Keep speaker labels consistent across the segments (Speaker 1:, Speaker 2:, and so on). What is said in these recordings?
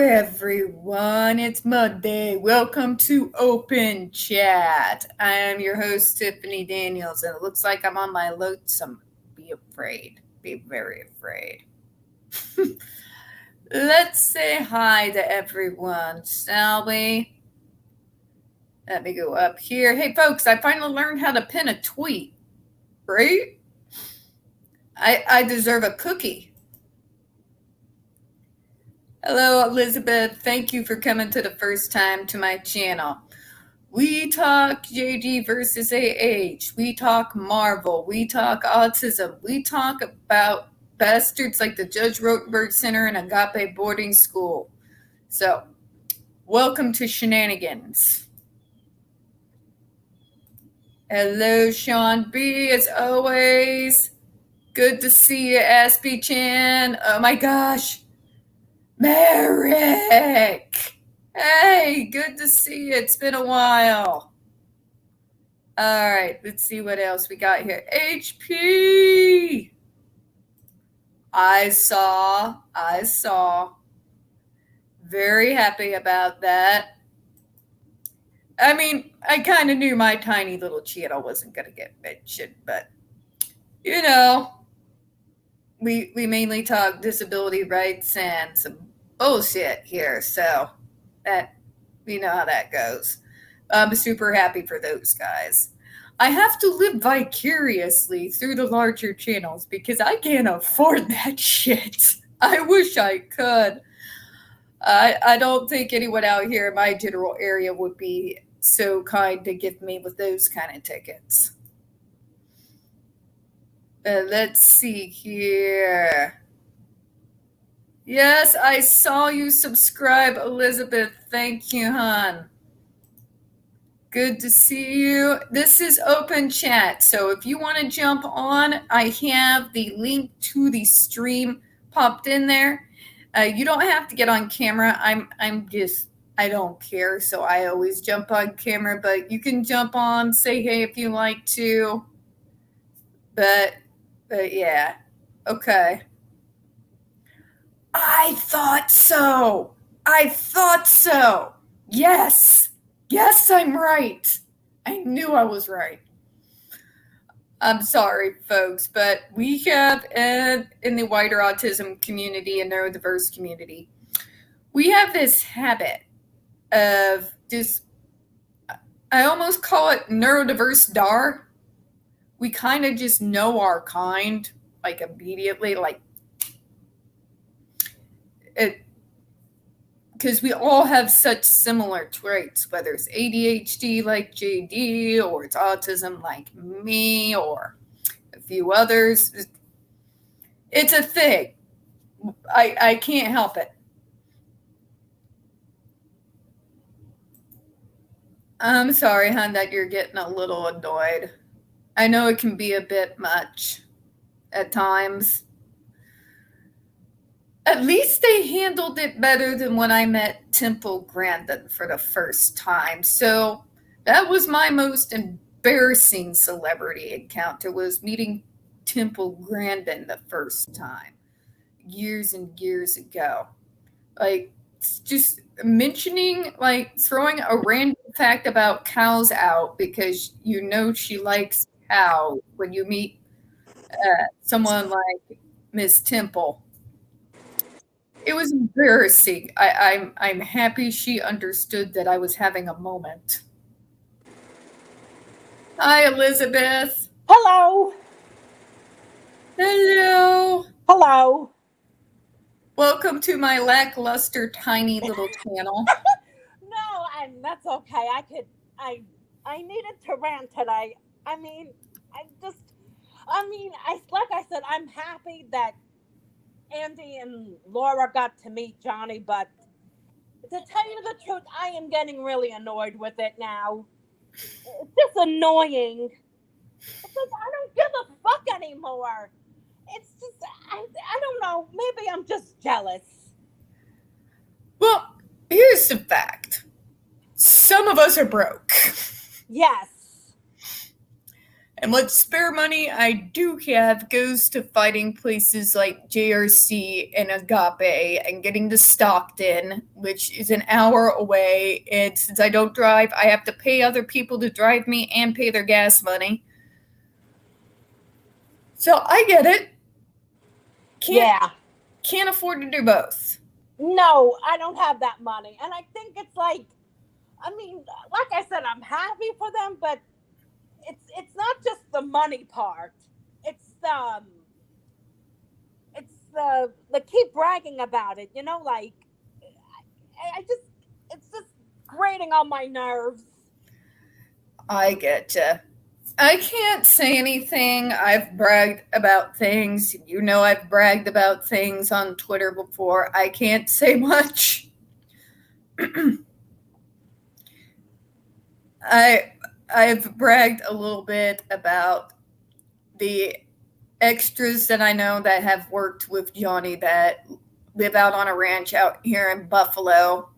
Speaker 1: everyone. It's Monday. Welcome to Open Chat. I am your host, Tiffany Daniels, and it looks like I'm on my lonesome. Be afraid. Be very afraid. Let's say hi to everyone, shall we? Let me go up here. Hey, folks, I finally learned how to pin a tweet. Right? I deserve a cookie. Hello, Elizabeth. Thank you for coming to the first time to my channel. We talk JG versus AH. We talk Marvel. We talk autism. We talk about bastards like the Judge Rotenberg Center and Agape Boarding School. So, welcome to Shenanigans. Hello, Sean B. As always. Good to see you, Aspie Chan. Oh my gosh. Merrick! Hey, good to see you. It's been a while. All right, let's see what else we got here. HP! I saw. Very happy about that. I mean, I kind of knew my tiny little channel wasn't going to get mentioned, but, you know, we mainly talk disability rights and some bullshit here, so that we know how that goes. I'm super happy for those guys. I have to live vicariously through the larger channels because I can't afford that shit. I wish I could. I don't think anyone out here in my general area would be so kind to gift me with those kind of tickets. Let's see here. Yes, I saw you subscribe, Elizabeth. Thank you, hon. Good to see you. This is Open Chat, so if you want to jump on, I have the link to the stream popped in there. You don't have to get on camera. I don't care, so I always jump on camera, but you can jump on, say hey if you like to. But yeah, okay. I thought so. Yes, I'm right. I knew I was right. I'm sorry, folks, but we have in the wider autism community and neurodiverse community, we have this habit of just, I almost call it neurodiverse DAR. We kind of just know our kind, like immediately, like it, because we all have such similar traits, whether it's ADHD like JD, or it's autism like me, or a few others. It's a thing. I can't help it. I'm sorry, hon, that you're getting a little annoyed. I know it can be a bit much at times. At least they handled it better than when I met Temple Grandin for the first time. So that was my most embarrassing celebrity encounter, was meeting Temple Grandin the first time, years and years ago. Like, just mentioning, like, throwing a random fact about cows out because you know she likes cow when you meet someone like Miss Temple. It was embarrassing. I'm happy she understood that I was having a moment. Hi, Elizabeth.
Speaker 2: Hello.
Speaker 1: Hello. Welcome to my lackluster, tiny little channel.
Speaker 2: No, and that's okay. I needed to rant today. Like I said, I'm happy that Andy and Laura got to meet Johnny, but to tell you the truth, I am getting really annoyed with it now. It's just annoying. It's like I don't give a fuck anymore. It's just I don't know. Maybe I'm just jealous.
Speaker 1: Well, here's the fact. Some of us are broke.
Speaker 2: Yes.
Speaker 1: And what spare money I do have goes to fighting places like JRC and Agape and getting to Stockton, which is an hour away. And since I don't drive, I have to pay other people to drive me and pay their gas money. So I get it. Can't afford to do both.
Speaker 2: No, I don't have that money. And I think it's like, I mean, like I said, I'm happy for them, but it's not just the money part. It's the keep bragging about it, you know, like I just, it's just grating on my nerves.
Speaker 1: I getcha. I can't say anything. I've bragged about things. You know, I've bragged about things on Twitter before. I can't say much. I've bragged a little bit about the extras that I know that have worked with Johnny that live out on a ranch out here in Buffalo.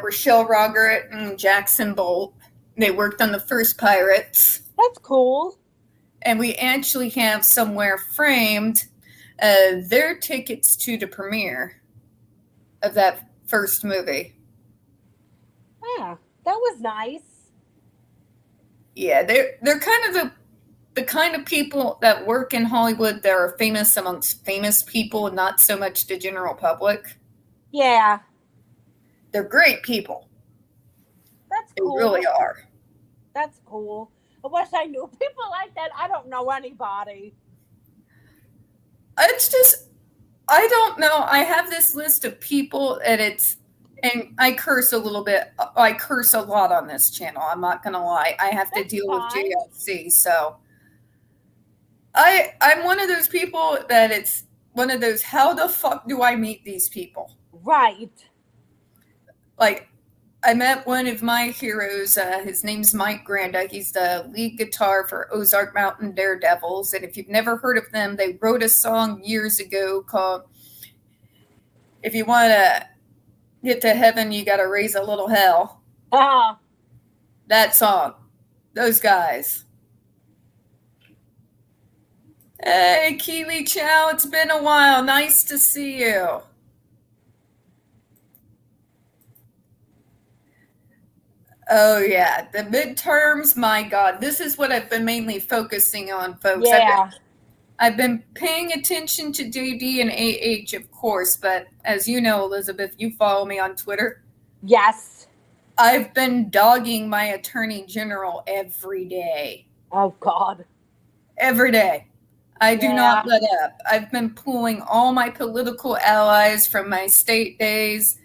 Speaker 1: Rochelle Rogert and Jackson Bolt. They worked on the first Pirates.
Speaker 2: That's cool.
Speaker 1: And we actually have somewhere framed their tickets to the premiere of that first movie.
Speaker 2: Yeah, that was nice.
Speaker 1: Yeah, they're kind of the kind of people that work in Hollywood that are famous amongst famous people, not so much the general public.
Speaker 2: Yeah.
Speaker 1: They're great people.
Speaker 2: That's cool.
Speaker 1: They really are.
Speaker 2: That's cool. I wish I knew people like that. I don't know anybody.
Speaker 1: It's just, I don't know. I have this list of people and I curse a little bit. I curse a lot on this channel. I'm not going to lie. I have to deal with JLC. So I'm one of those people that it's one of those, how the fuck do I meet these people?
Speaker 2: Right.
Speaker 1: Like, I met one of my heroes. His name's Mike Granda. He's the lead guitar for Ozark Mountain Daredevils. And if you've never heard of them, they wrote a song years ago called If You Want to Get to Heaven, You Got to Raise a Little Hell. That song. Those guys. Hey, Keely Chow, it's been a while. Nice to see you. Oh, yeah. The midterms, my God. This is what I've been mainly focusing on, folks.
Speaker 2: Yeah.
Speaker 1: I've been paying attention to JD and AH, of course, but as you know, Elizabeth, you follow me on Twitter.
Speaker 2: Yes.
Speaker 1: I've been dogging my attorney general every day.
Speaker 2: Oh, God.
Speaker 1: Every day. I do not let up. I've been pulling all my political allies from my state days,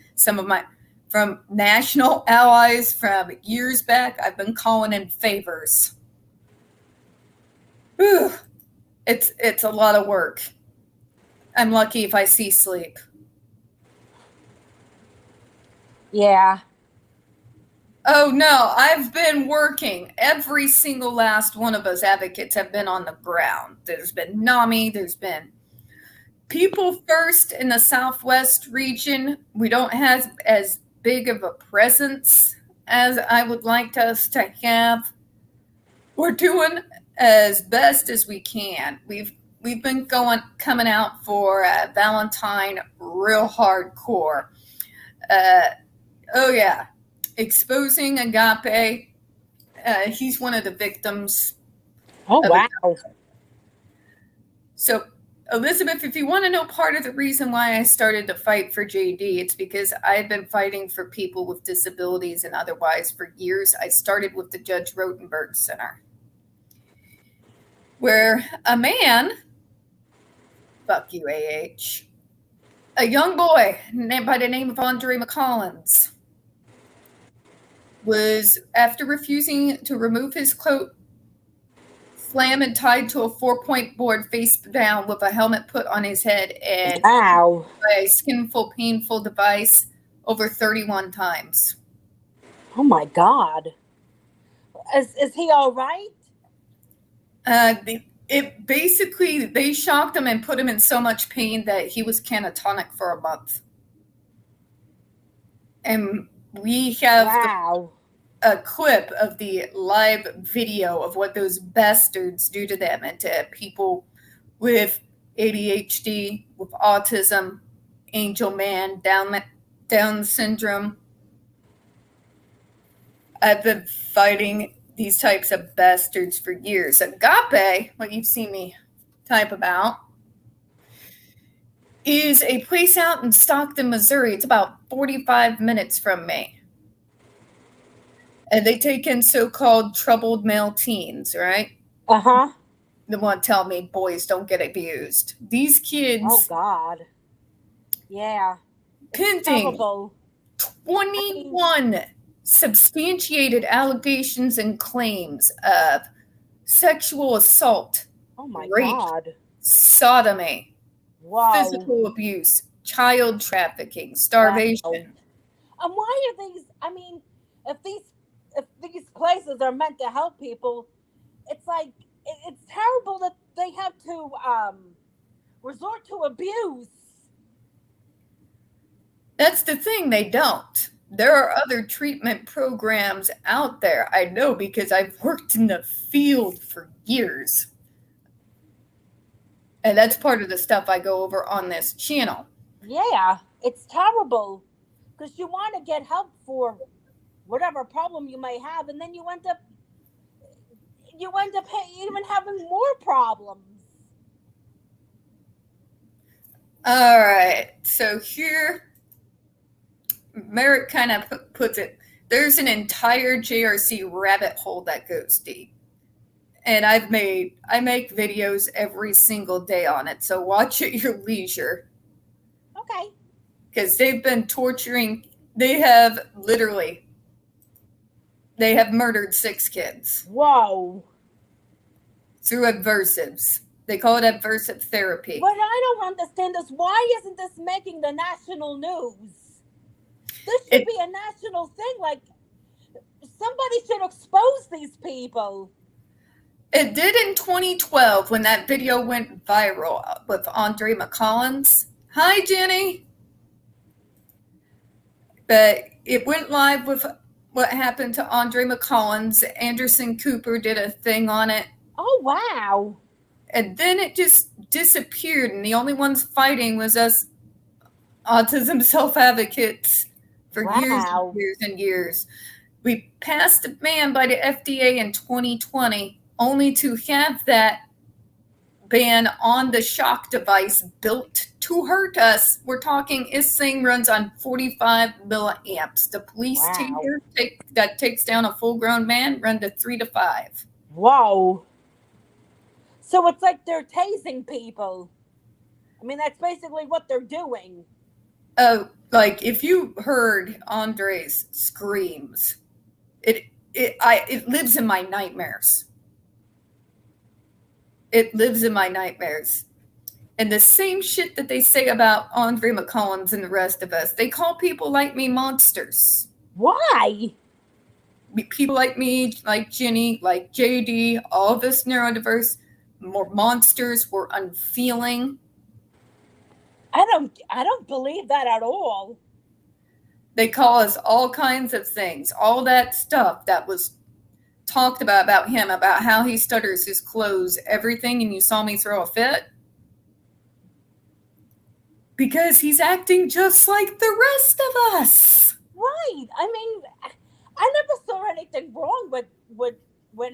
Speaker 1: from national allies from years back. I've been calling in favors. Whew. It's a lot of work. I'm lucky if I see sleep.
Speaker 2: Yeah.
Speaker 1: Oh, no, I've been working. Every single last one of us advocates have been on the ground. There's been NAMI. There's been People First in the Southwest region. We don't have as big of a presence as I would like us to have. We're doing as best as we can. We've been coming out for Valentine real hardcore. Oh, yeah. Exposing Agape. He's one of the victims.
Speaker 2: Oh, wow.
Speaker 1: So, Elizabeth, if you want to know part of the reason why I started to fight for JD, it's because I've been fighting for people with disabilities and otherwise for years. I started with the Judge Rotenberg Center, where a man, fuck you, AH, a young boy by the name of Andre McCollins, was, after refusing to remove his coat, slammed and tied to a 4-point board face down with a helmet put on his head and a skinful, painful device over 31 times.
Speaker 2: Oh, my God. Is he all right?
Speaker 1: They shocked him and put him in so much pain that he was catatonic for a month. And we have a clip of the live video of what those bastards do to them and to people with ADHD, with autism, Angelman, Down syndrome. I've been fighting these types of bastards for years. Agape, what you've seen me type about, is a place out in Stockton, Missouri. It's about 45 minutes from me. And they take in so-called troubled male teens, right?
Speaker 2: Uh-huh.
Speaker 1: The one tell me boys don't get abused. These kids.
Speaker 2: Oh, God. Yeah.
Speaker 1: Pending
Speaker 2: Terrible.
Speaker 1: 21 substantiated allegations and claims of sexual assault,
Speaker 2: Oh, my
Speaker 1: rape,
Speaker 2: God.
Speaker 1: sodomy,
Speaker 2: Wow.
Speaker 1: physical abuse, child trafficking, starvation.
Speaker 2: Wow. And why are these, I mean, if these places are meant to help people, it's like, it's terrible that they have to resort to abuse.
Speaker 1: That's the thing, they don't. There are other treatment programs out there. I know because I've worked in the field for years. And that's part of the stuff I go over on this channel.
Speaker 2: Yeah, it's terrible because you want to get help for whatever problem you may have, and then you end up even having more problems.
Speaker 1: All right, so here Merrick kind of puts it, there's an entire JRC rabbit hole that goes deep. And I make videos every single day on it, so watch at your leisure.
Speaker 2: Okay.
Speaker 1: Because they've been torturing, they have murdered 6 kids.
Speaker 2: Whoa.
Speaker 1: Through aversives. They call it aversive therapy.
Speaker 2: What I don't understand is why isn't this making the national news? This should be a national thing. Like, somebody should expose these people.
Speaker 1: It did in 2012 when that video went viral with Andre McCollins. Hi, Jenny. But it went live with what happened to Andre McCollins. Anderson Cooper did a thing on it.
Speaker 2: Oh, wow.
Speaker 1: And then it just disappeared, and the only ones fighting was us autism self-advocates for years and years and years. We passed a ban by the FDA in 2020, only to have that ban on the shock device built to hurt us. We're talking this thing runs on 45 milliamps. The police taser that takes down a full-grown man run to 3 to 5.
Speaker 2: Whoa. So it's like they're tasing people. I mean, that's basically what they're doing.
Speaker 1: Oh, like if you heard Andre's screams, it lives in my nightmares. It lives in my nightmares. And the same shit that they say about Andre McCollins and the rest of us, they call people like me monsters.
Speaker 2: Why?
Speaker 1: People like me, like Jenny, like JD, all of us neurodiverse, more monsters, we're unfeeling.
Speaker 2: I don't believe that at all.
Speaker 1: They call us all kinds of things. All that stuff that was talked about him, about how he stutters his clothes, everything, and you saw me throw a fit. Because he's acting just like the rest of us.
Speaker 2: Right. I mean, I never saw anything wrong with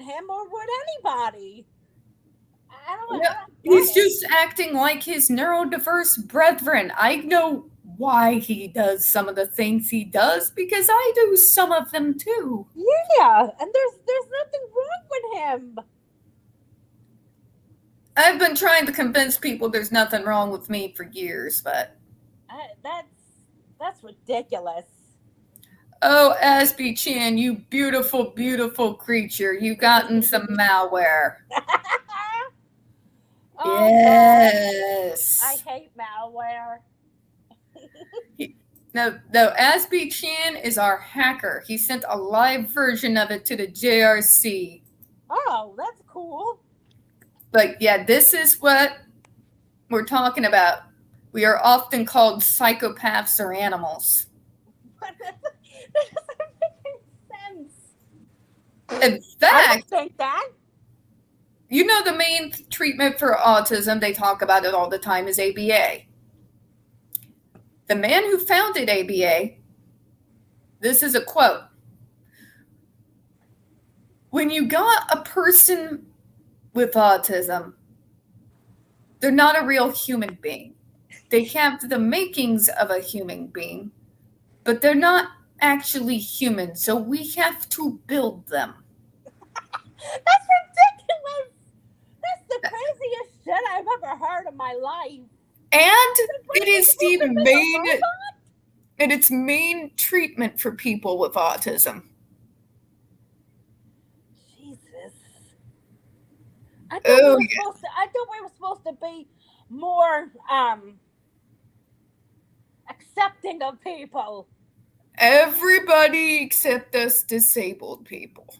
Speaker 2: him or with anybody. I don't know.
Speaker 1: He's just acting like his neurodiverse brethren. I know why he does some of the things he does because I do some of them too.
Speaker 2: Yeah, and there's nothing wrong with him.
Speaker 1: I've been trying to convince people there's nothing wrong with me for years, but
Speaker 2: that's ridiculous.
Speaker 1: Oh, Aspie Chan, you beautiful, beautiful creature. You've gotten some malware.
Speaker 2: Oh,
Speaker 1: yes.
Speaker 2: God. I hate malware.
Speaker 1: No, Aspie Chan is our hacker. He sent a live version of it to the JRC.
Speaker 2: Oh, that's cool.
Speaker 1: But yeah, this is what we're talking about. We are often called psychopaths or animals.
Speaker 2: That doesn't make any sense.
Speaker 1: In
Speaker 2: I
Speaker 1: fact,
Speaker 2: don't think that.
Speaker 1: you know the main treatment for autism, they talk about it all the time, is ABA. The man who founded ABA, this is a quote. When you got a person with autism, they're not a real human being. They have the makings of a human being, but they're not actually human, so we have to build them.
Speaker 2: That's ridiculous. That's the craziest shit I've ever heard in my life.
Speaker 1: And it is the
Speaker 2: Supposed to be a
Speaker 1: main,
Speaker 2: robot?
Speaker 1: and it's main treatment for people with autism.
Speaker 2: Jesus. I thought,
Speaker 1: Oh,
Speaker 2: I thought we were supposed to be more accepting of people.
Speaker 1: Everybody except us disabled people.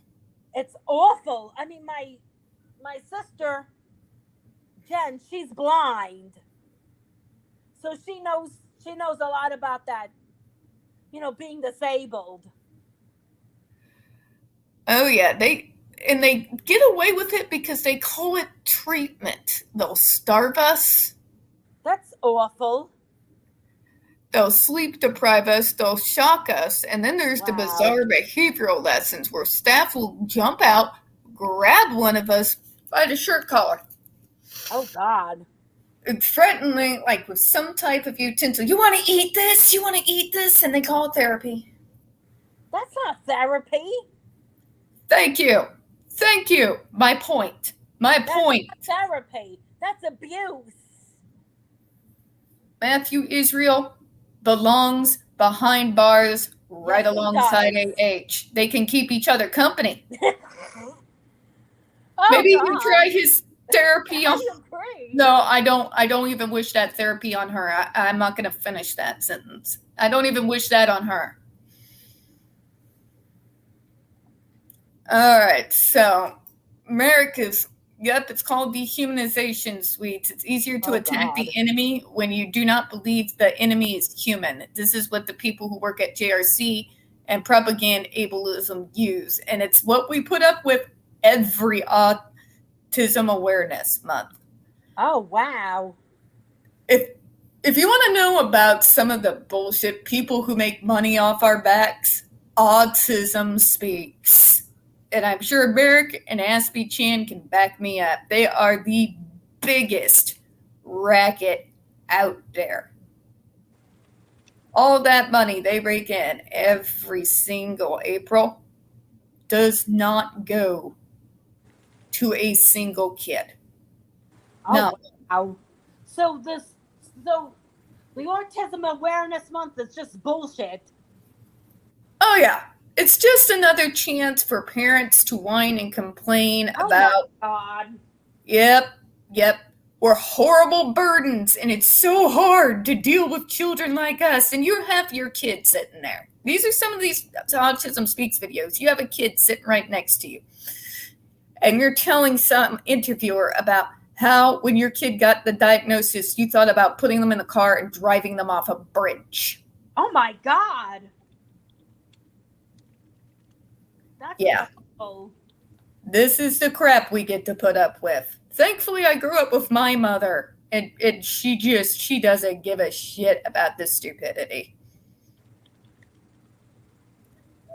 Speaker 2: It's awful. I mean, my sister Jen, she's blind, so she knows a lot about that. You know, being disabled.
Speaker 1: Oh yeah, they get away with it because they call it treatment. They'll starve us.
Speaker 2: That's awful.
Speaker 1: They'll sleep deprive us, they'll shock us, and then there's the
Speaker 2: Wow.
Speaker 1: bizarre behavioral lessons where staff will jump out, grab one of us by the shirt collar,
Speaker 2: Oh God.
Speaker 1: and threatening, like with some type of utensil. You want to eat this? You want to eat this? And they call it therapy.
Speaker 2: That's not therapy.
Speaker 1: Thank you. Thank you. My point. My point.
Speaker 2: That's not therapy. That's abuse.
Speaker 1: Matthew Israel belongs behind bars right
Speaker 2: Yes, he
Speaker 1: alongside
Speaker 2: does.
Speaker 1: AH. They can keep each other company.
Speaker 2: Oh,
Speaker 1: Maybe he
Speaker 2: God.
Speaker 1: can try his therapy on.
Speaker 2: I agree.
Speaker 1: No, I don't even wish that therapy on her. I'm not going to finish that sentence. I don't even wish that on her. All right, so America's, yep, it's called dehumanization, sweets. It's easier to attack the enemy when you do not believe the enemy is human. This is what the people who work at JRC and propaganda ableism use, and it's what we put up with every Autism Awareness Month.
Speaker 2: Oh, wow.
Speaker 1: If you want to know about some of the bullshit people who make money off our backs, Autism Speaks. And I'm sure Merrick and Aspie Chan can back me up. They are the biggest racket out there. All that money they rake in every single April does not go to a single kid.
Speaker 2: Oh,
Speaker 1: No.
Speaker 2: wow. So the Autism Awareness Month is just bullshit.
Speaker 1: Oh, yeah. It's just another chance for parents to whine and complain about,
Speaker 2: God.
Speaker 1: Yep, we're horrible burdens, and it's so hard to deal with children like us, and you have your kid sitting there. These are some of these Autism Speaks videos. You have a kid sitting right next to you, and you're telling some interviewer about how when your kid got the diagnosis, you thought about putting them in a car and driving them off a bridge.
Speaker 2: Oh, my God. That's awful.
Speaker 1: This is the crap we get to put up with. Thankfully, I grew up with my mother, and she doesn't give a shit about this stupidity.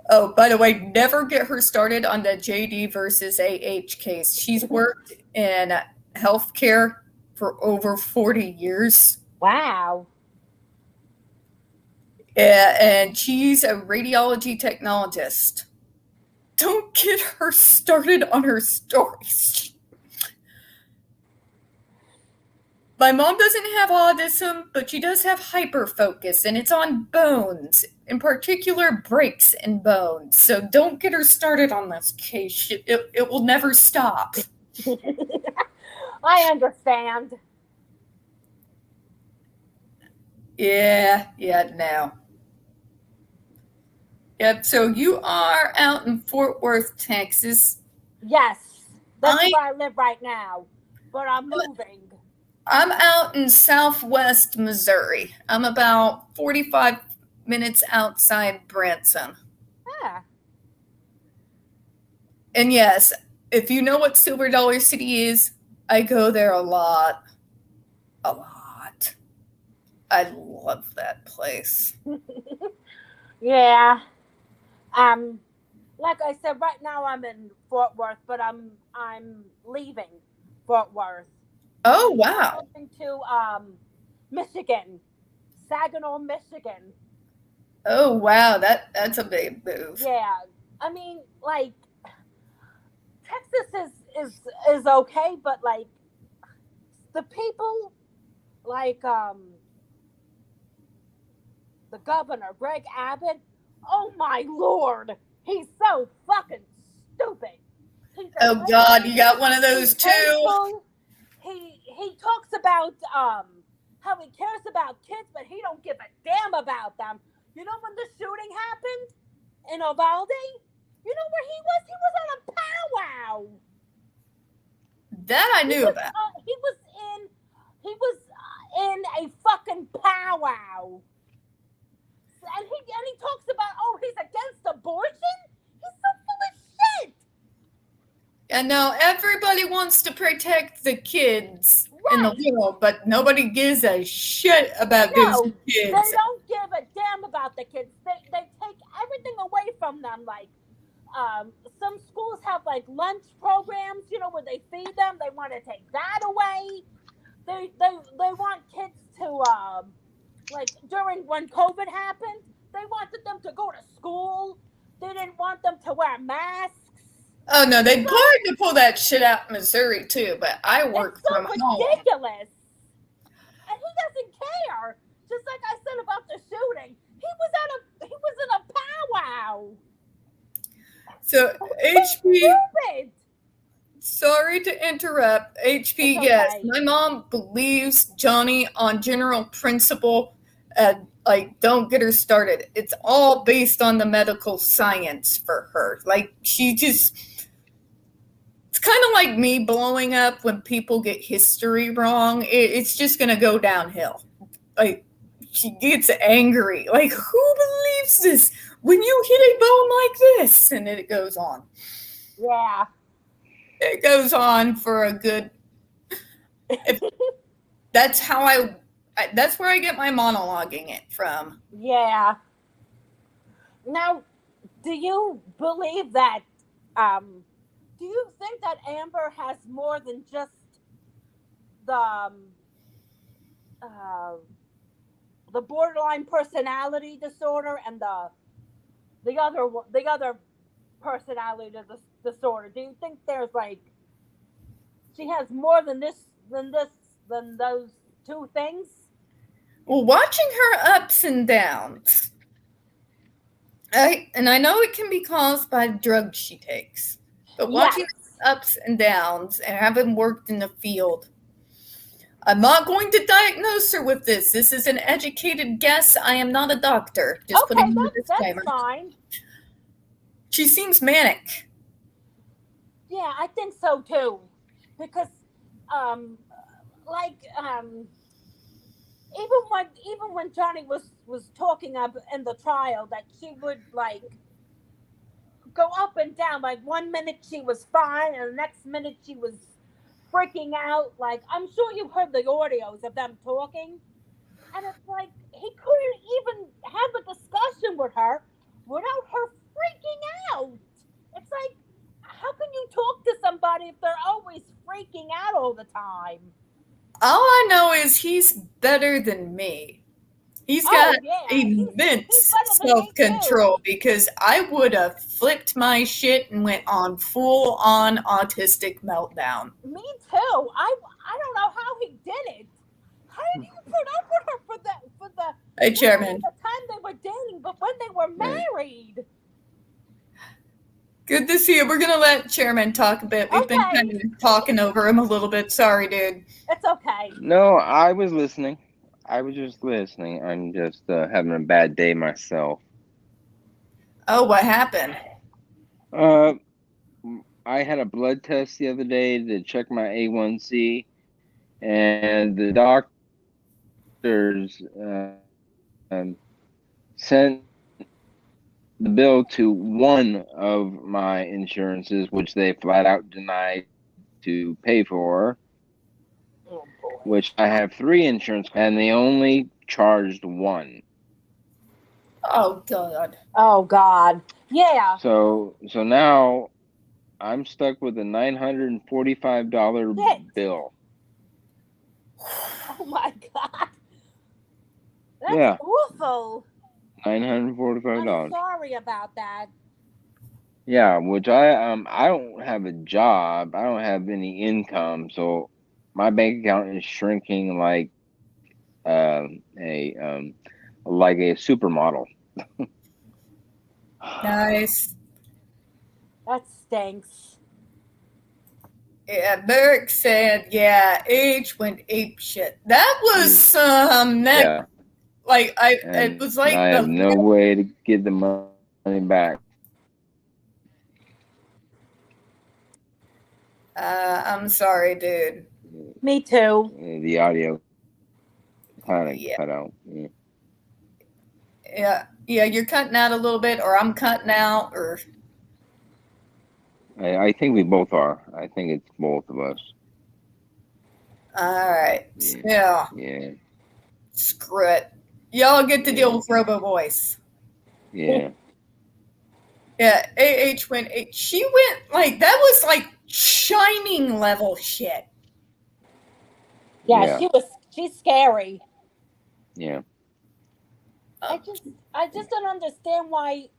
Speaker 1: Oh, by the way, never get her started on the JD versus AH case. She's worked in healthcare for over 40 years.
Speaker 2: Wow.
Speaker 1: And she's a radiology technologist. Don't get her started on her stories. My mom doesn't have autism, but she does have hyperfocus, and it's on bones, in particular breaks in bones. So don't get her started on this case. It will never stop.
Speaker 2: I understand.
Speaker 1: Yeah, no. Yep, so you are out in Fort Worth, Texas.
Speaker 2: Yes, that's where I live right now, but I'm moving.
Speaker 1: I'm out in southwest Missouri. I'm about 45 minutes outside Branson.
Speaker 2: Yeah.
Speaker 1: And yes, if you know what Silver Dollar City is, I go there a lot. A lot. I love that place.
Speaker 2: Yeah. Like I said, right now I'm in Fort Worth, but I'm leaving Fort Worth.
Speaker 1: Oh,
Speaker 2: I'm
Speaker 1: wow.
Speaker 2: going to Michigan, Saginaw, Michigan.
Speaker 1: Oh, wow. That's a big move.
Speaker 2: Yeah, I mean, like Texas is okay, but like the people, like the governor Greg Abbott. Oh my lord, he's so fucking stupid. He's a
Speaker 1: Oh, God, you got one of those
Speaker 2: he's
Speaker 1: too.
Speaker 2: hateful. He talks about how he cares about kids, but he don't give a damn about them. You know when the shooting happened in Uvalde? You know where he was? He was on a powwow.
Speaker 1: That I knew about.
Speaker 2: He was in a fucking powwow. And he talks about, oh, he's against abortion. He's so full of shit.
Speaker 1: And now everybody wants to protect the kids in the
Speaker 2: Right.
Speaker 1: world, but nobody gives a shit about those
Speaker 2: No,
Speaker 1: kids.
Speaker 2: they don't give a damn about the kids. They take everything away from them. Like some schools have like lunch programs, you know, where they feed them. They want to take that away. They want kids to like during when COVID happened, they wanted them to go to school. They didn't want them to wear masks.
Speaker 1: Oh no, they tried to pull that shit out in Missouri too, but I work
Speaker 2: It's so
Speaker 1: from home.
Speaker 2: ridiculous. And he doesn't care. Just like I said about the shooting, he was in a powwow.
Speaker 1: So HP,
Speaker 2: Stupid.
Speaker 1: sorry to interrupt. HP,
Speaker 2: It's
Speaker 1: yes,
Speaker 2: okay.
Speaker 1: my mom believes Johnny on general principle. Like, don't get her started. It's all based on the medical science for her. Like, she just. It's kind of like me blowing up when people get history wrong. It's just going to go downhill. Like, she gets angry. Like, who believes this when you hit a bone like this? And it goes on.
Speaker 2: Yeah.
Speaker 1: It goes on for a good. That's how that's where I get my monologuing it from.
Speaker 2: Yeah. Now, do you believe that? Do you think that Amber has more than just the borderline personality disorder and the other personality disorder? Do you think there's like she has more than those two things?
Speaker 1: Well, watching her ups and downs, and I know it can be caused by the drugs she takes, but watching ups and downs and having worked in the field, I'm not going to diagnose her with this. This is an educated guess. I am not a doctor. Just
Speaker 2: Okay,
Speaker 1: putting in the disclaimer.
Speaker 2: that's fine.
Speaker 1: She seems manic.
Speaker 2: Yeah, I think so too, because even when Johnny was talking up in the trial that she would like go up and down. Like 1 minute she was fine, and the next minute she was freaking out. Like I'm sure you heard the audios of them talking, and it's like he couldn't even have a discussion with her without her freaking out. It's like, how can you talk to somebody if they're always freaking out all the time?
Speaker 1: All I know is he's better than me. He's got immense self-control because I would have flipped my shit and went on full-on autistic meltdown.
Speaker 2: Me too. I don't know how he did it. How did you put up with her for the
Speaker 1: Hey, Chairman.
Speaker 2: The time they were dating, but when they were married.
Speaker 1: Good to see you. We're gonna let Chairman talk a bit. We've been kind of talking over him a little bit. Sorry, dude.
Speaker 2: It's okay.
Speaker 3: No, I was listening. I was just listening. I'm just having a bad day myself.
Speaker 1: Oh, what happened?
Speaker 3: I had a blood test the other day to check my A1C, and the doctors sent the bill to one of my insurances, which they flat out denied to pay for,
Speaker 2: Oh boy.
Speaker 3: which I have 3 insurance, and they only charged 1.
Speaker 1: Oh God.
Speaker 2: Oh God. Yeah.
Speaker 3: So now I'm stuck with a $945
Speaker 2: Shit.
Speaker 3: bill.
Speaker 2: Oh my God. That's
Speaker 3: Yeah,
Speaker 2: awful. I'm
Speaker 3: $945.
Speaker 2: sorry about that.
Speaker 3: Yeah, which I don't have a job. I don't have any income, so my bank account is shrinking like a like a supermodel.
Speaker 1: Nice.
Speaker 2: That stinks.
Speaker 1: Yeah, Beric said, yeah, H went ape shit. That was some
Speaker 3: Yeah,
Speaker 1: like it
Speaker 3: and
Speaker 1: was
Speaker 3: I
Speaker 1: like
Speaker 3: have
Speaker 1: the
Speaker 3: no way to get the money back.
Speaker 1: I'm sorry, dude.
Speaker 2: Me too.
Speaker 3: The audio kind of
Speaker 1: Yeah.
Speaker 3: cut out.
Speaker 1: Yeah, you're cutting out a little bit, or I'm cutting out, or
Speaker 3: I think we both are. I think it's both of us.
Speaker 1: all right.
Speaker 3: Yeah.
Speaker 1: Yeah,
Speaker 3: Yeah.
Speaker 1: screw it. Y'all get to
Speaker 3: Yeah.
Speaker 1: deal with Robo Voice.
Speaker 3: Yeah.
Speaker 1: Yeah, AH went. She went like that was like Shining level shit.
Speaker 2: Yeah,
Speaker 3: Yeah.
Speaker 2: she's scary.
Speaker 3: Yeah.
Speaker 2: I just don't understand why.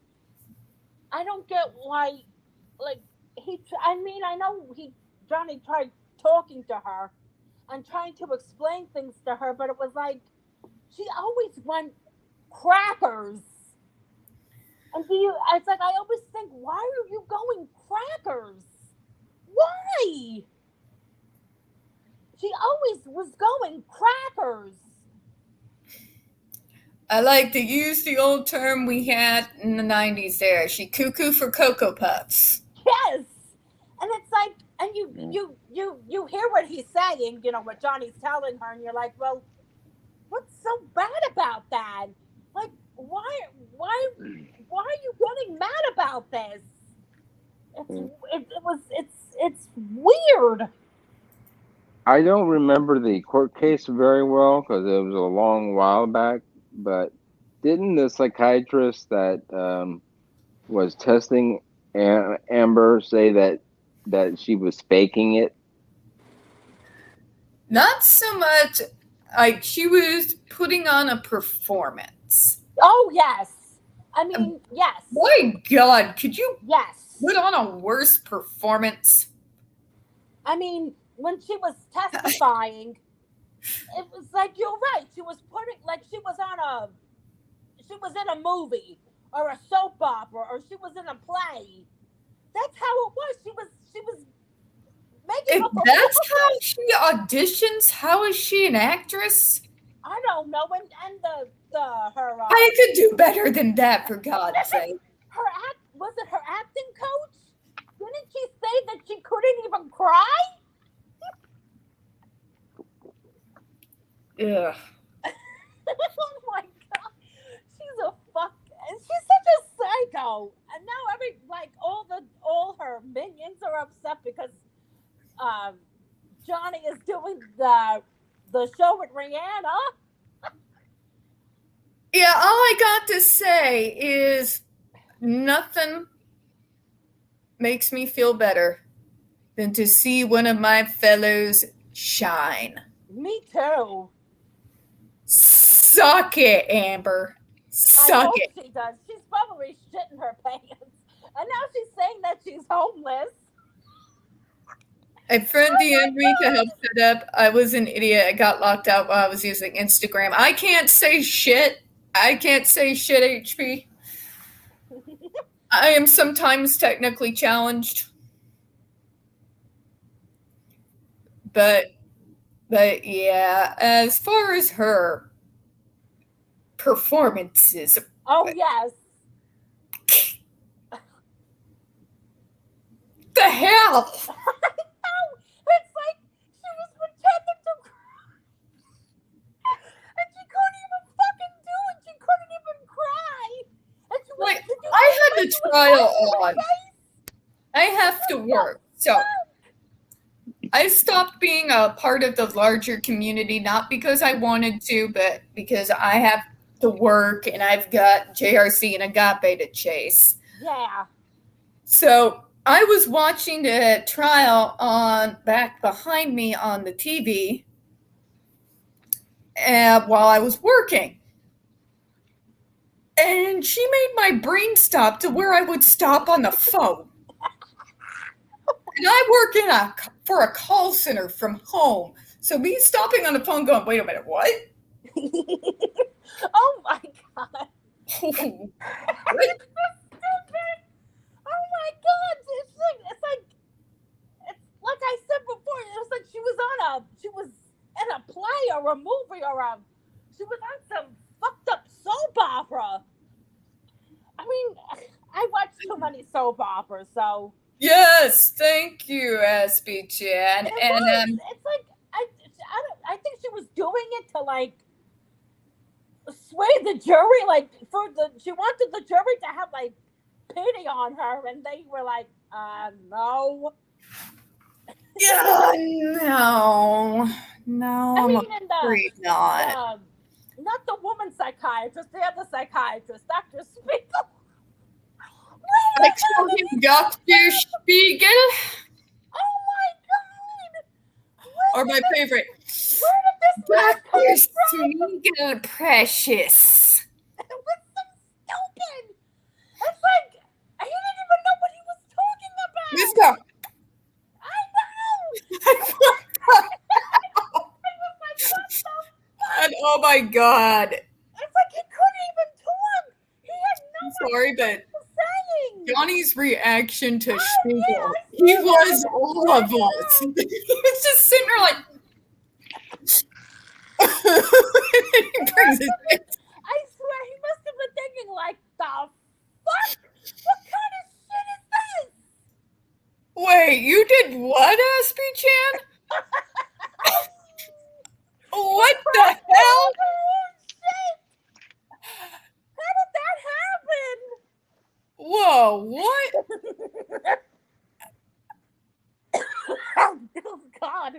Speaker 2: I don't get why, like, I mean, I know Johnny tried talking to her and trying to explain things to her, but it was like, she always went crackers. And it's like, I always think, why are you going crackers? Why? She always was going crackers.
Speaker 1: I like to use the old term we had in the 90s there. She cuckoo for Cocoa Puffs.
Speaker 2: Yes. And it's like, and you hear what he's saying, what Johnny's telling her, and you're like, well, what's so bad about that? Like, why are you getting mad about this? It's weird.
Speaker 3: I don't remember the court case very well because it was a long while back, but didn't the psychiatrist that was testing Amber say that she was faking it?
Speaker 1: Not so much like she was putting on a performance.
Speaker 2: Oh, yes. I mean, yes.
Speaker 1: My God, could you
Speaker 2: Yes.
Speaker 1: put on a worse performance?
Speaker 2: I mean, when she was testifying, it was like, you're right. She was putting, like, she was in a movie or a soap opera or she was in a play. That's how it was. She was making
Speaker 1: If
Speaker 2: a performance.
Speaker 1: that's how she auditions, how is she an actress?
Speaker 2: I don't know. And her
Speaker 1: I could do better than that, for God's sake.
Speaker 2: Was it her acting coach? Didn't she say that she couldn't even cry?
Speaker 1: Ugh.
Speaker 2: Oh my God, she's such a psycho. And now all her minions are upset because Johnny is doing the show with Rihanna.
Speaker 1: Yeah, all I got to say is nothing makes me feel better than to see one of my fellows shine.
Speaker 2: Me too.
Speaker 1: Suck it, Amber.
Speaker 2: I
Speaker 1: Suck
Speaker 2: hope
Speaker 1: it.
Speaker 2: she does. She's probably shitting her pants. And now she's saying that she's homeless.
Speaker 1: A friend DM'd me to help set up. I was an idiot. I got locked out while I was using Instagram. I can't say shit. HP. I am sometimes technically challenged. But yeah, as far as her performances.
Speaker 2: Oh, yes.
Speaker 1: The hell?
Speaker 2: It's like she was pretending to cry. And she couldn't even fucking do it. She couldn't even cry. And she was,
Speaker 1: Like, I trial on. I have to work. So I stopped being a part of the larger community, not because I wanted to, but because I have to work and I've got JRC and Agape to chase.
Speaker 2: Yeah.
Speaker 1: So I was watching the trial on back behind me on the TV while I was working. And she made my brain stop to where I would stop on the phone. And I work for a call center from home. So me stopping on the phone going, wait a minute, what?
Speaker 2: Oh my God.
Speaker 1: What?
Speaker 2: Oh my God. It's like I said before, it was like she was in a play or a movie she was on some fucked up soap opera. I mean, I watch too many soap operas, so.
Speaker 1: Yes, thank you, SB Chan. And
Speaker 2: it's like I think she was doing it to like sway the jury, like she wanted the jury to have like pity on her, and they were like, no.
Speaker 1: yeah, no,
Speaker 2: I mean,
Speaker 1: I'm afraid not.
Speaker 2: Not the woman psychiatrist, the other psychiatrist, Dr. Spiegel.
Speaker 1: I call him Dr. Spiegel.
Speaker 2: Oh my God!
Speaker 1: Or my favorite,
Speaker 2: Where did this man come
Speaker 1: Dr.
Speaker 2: from?
Speaker 1: Spiegel Precious.
Speaker 2: It was so stupid. It's like he didn't even know what he was talking about.
Speaker 1: Let's go.
Speaker 2: I know. I was like, what the fuck?
Speaker 1: And oh my God.
Speaker 2: It's like he couldn't even talk. He had no
Speaker 1: Sorry, but
Speaker 2: idea what he was saying.
Speaker 1: Johnny's reaction to
Speaker 2: Oh,
Speaker 1: Spiegel,
Speaker 2: yeah,
Speaker 1: he
Speaker 2: yeah,
Speaker 1: was
Speaker 2: yeah.
Speaker 1: all of us. He was just sitting there like, and he brings his
Speaker 2: I swear he must have been thinking like, the fuck? What kind of shit is this?
Speaker 1: Wait, you did what, SB Chan? What the hell?
Speaker 2: Oh, shit. How did that happen?
Speaker 1: Whoa, what?
Speaker 2: Oh, God.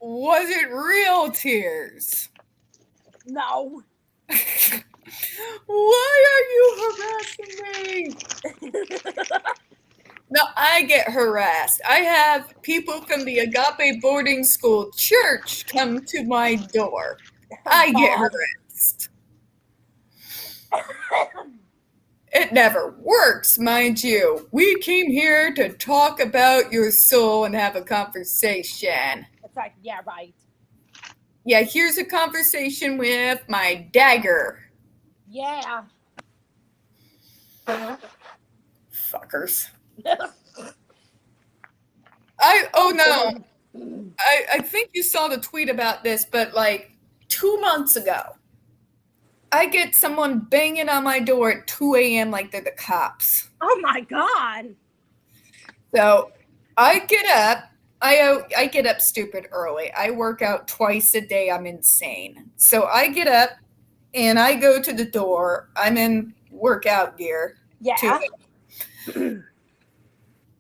Speaker 1: Was it real tears?
Speaker 2: No.
Speaker 1: Why are you harassing me? No, I get harassed. I have people from the Agape boarding school church come to my door. I get harassed. It never works, mind you. We came here to talk about your soul and have a conversation.
Speaker 2: It's like, yeah, right.
Speaker 1: Yeah, here's a conversation with my dagger.
Speaker 2: Yeah.
Speaker 1: Fuckers. I think you saw the tweet about this, but like 2 months ago, I get someone banging on my door at 2 a.m. like they're the cops.
Speaker 2: Oh my God.
Speaker 1: So I get up. I get up stupid early. I work out twice a day. I'm insane. So I get up and I go to the door. I'm in workout gear.
Speaker 2: Yeah.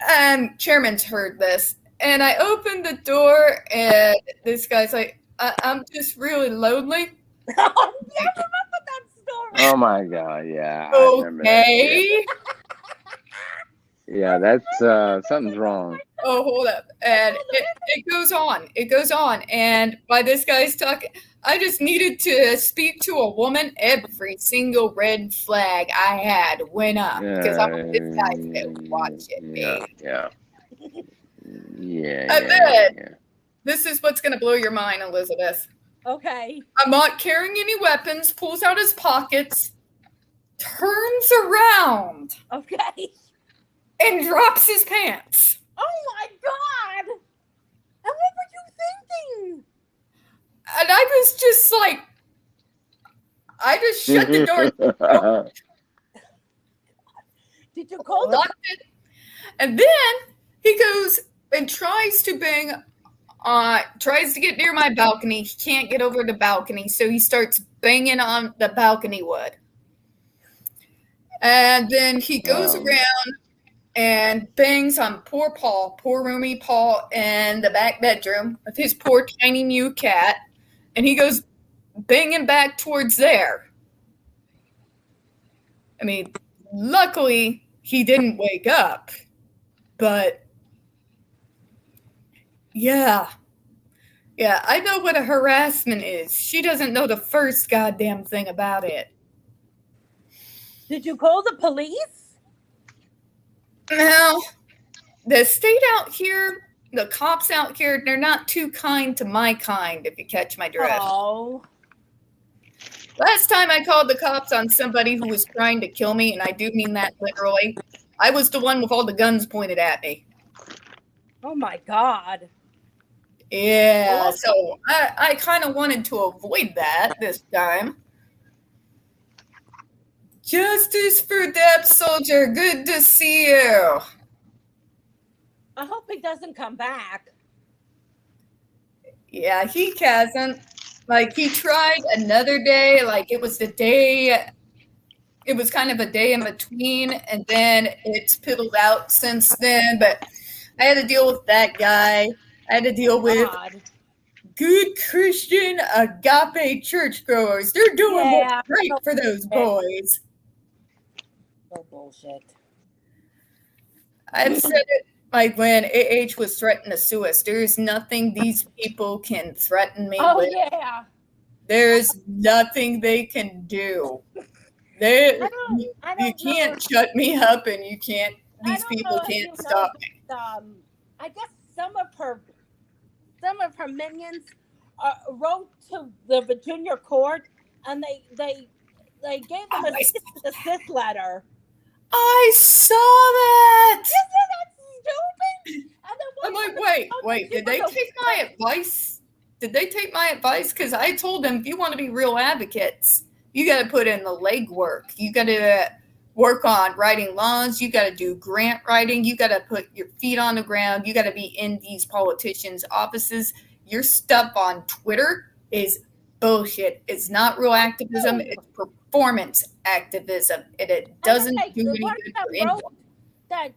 Speaker 1: And Chairman's heard this. And I open the door and this guy's like, I'm just really lonely.
Speaker 2: Yeah, I remember that story.
Speaker 3: Oh my God! Yeah. I remember that.
Speaker 1: Okay.
Speaker 3: Yeah, that's something's wrong.
Speaker 1: Oh, hold up. And it goes on. It goes on. And by this guy's talking, I just needed to speak to a woman. Every single red flag I had went up because I'm this guy that watch it,
Speaker 3: Yeah,
Speaker 1: babe.
Speaker 3: yeah.
Speaker 1: And then, this is what's going to blow your mind, Elizabeth.
Speaker 2: Okay.
Speaker 1: I'm not carrying any weapons, pulls out his pockets, turns around,
Speaker 2: Okay.
Speaker 1: and drops his pants.
Speaker 2: Oh my God. And what were you thinking?
Speaker 1: And I was just like, I just shut the door,
Speaker 2: Did you call the
Speaker 1: locked it, and then he goes and tries to get near my balcony. He can't get over the balcony, so he starts banging on the balcony wood. And then he goes
Speaker 3: Um,
Speaker 1: around and bangs on poor Paul, poor roomy Paul, in the back bedroom with his poor tiny new cat. And he goes banging back towards there. I mean, luckily he didn't wake up, but yeah. Yeah, I know what a harassment is. She doesn't know the first goddamn thing about it.
Speaker 2: Did you call the police?
Speaker 1: Now, the state out here, the cops out here, they're not too kind to my kind, if you catch my drift.
Speaker 2: Oh.
Speaker 1: Last time I called the cops on somebody who was trying to kill me, and I do mean that literally, I was the one with all the guns pointed at me.
Speaker 2: Oh my God.
Speaker 1: Yeah, so I kind of wanted to avoid that this time. Justice for Depp Soldier, good to see you.
Speaker 2: I hope he doesn't come back.
Speaker 1: Yeah, he hasn't. Like, he tried another day, like it was the day, it was kind of a day in between, and then it's piddled out since then, but I had to deal with that guy. I had to deal with
Speaker 2: God.
Speaker 1: good Christian agape churchgoers. They're doing what's
Speaker 2: Yeah.
Speaker 1: right for those boys.
Speaker 2: Oh, bullshit.
Speaker 1: I've said it like when AH was threatened to sue us. There's nothing these people can threaten me
Speaker 2: Oh,
Speaker 1: with.
Speaker 2: yeah.
Speaker 1: There's nothing they can do. You can't shut me up, and you can't. These people can't stop me.
Speaker 2: I guess some of her minions wrote to the Virginia court, and they gave them a cease and desist letter.
Speaker 1: I saw that.
Speaker 2: Isn't that stupid? And then
Speaker 1: I'm like, wait, did they take my advice? Did they take my advice? Because I told them, if you want to be real advocates, you got to put in the legwork. You got to work on writing laws. You got to do grant writing. You got to put your feet on the ground. You got to be in these politicians' offices. Your stuff on Twitter is bullshit. It's not real activism. It's performance activism. And it doesn't do any good for anyone.
Speaker 2: That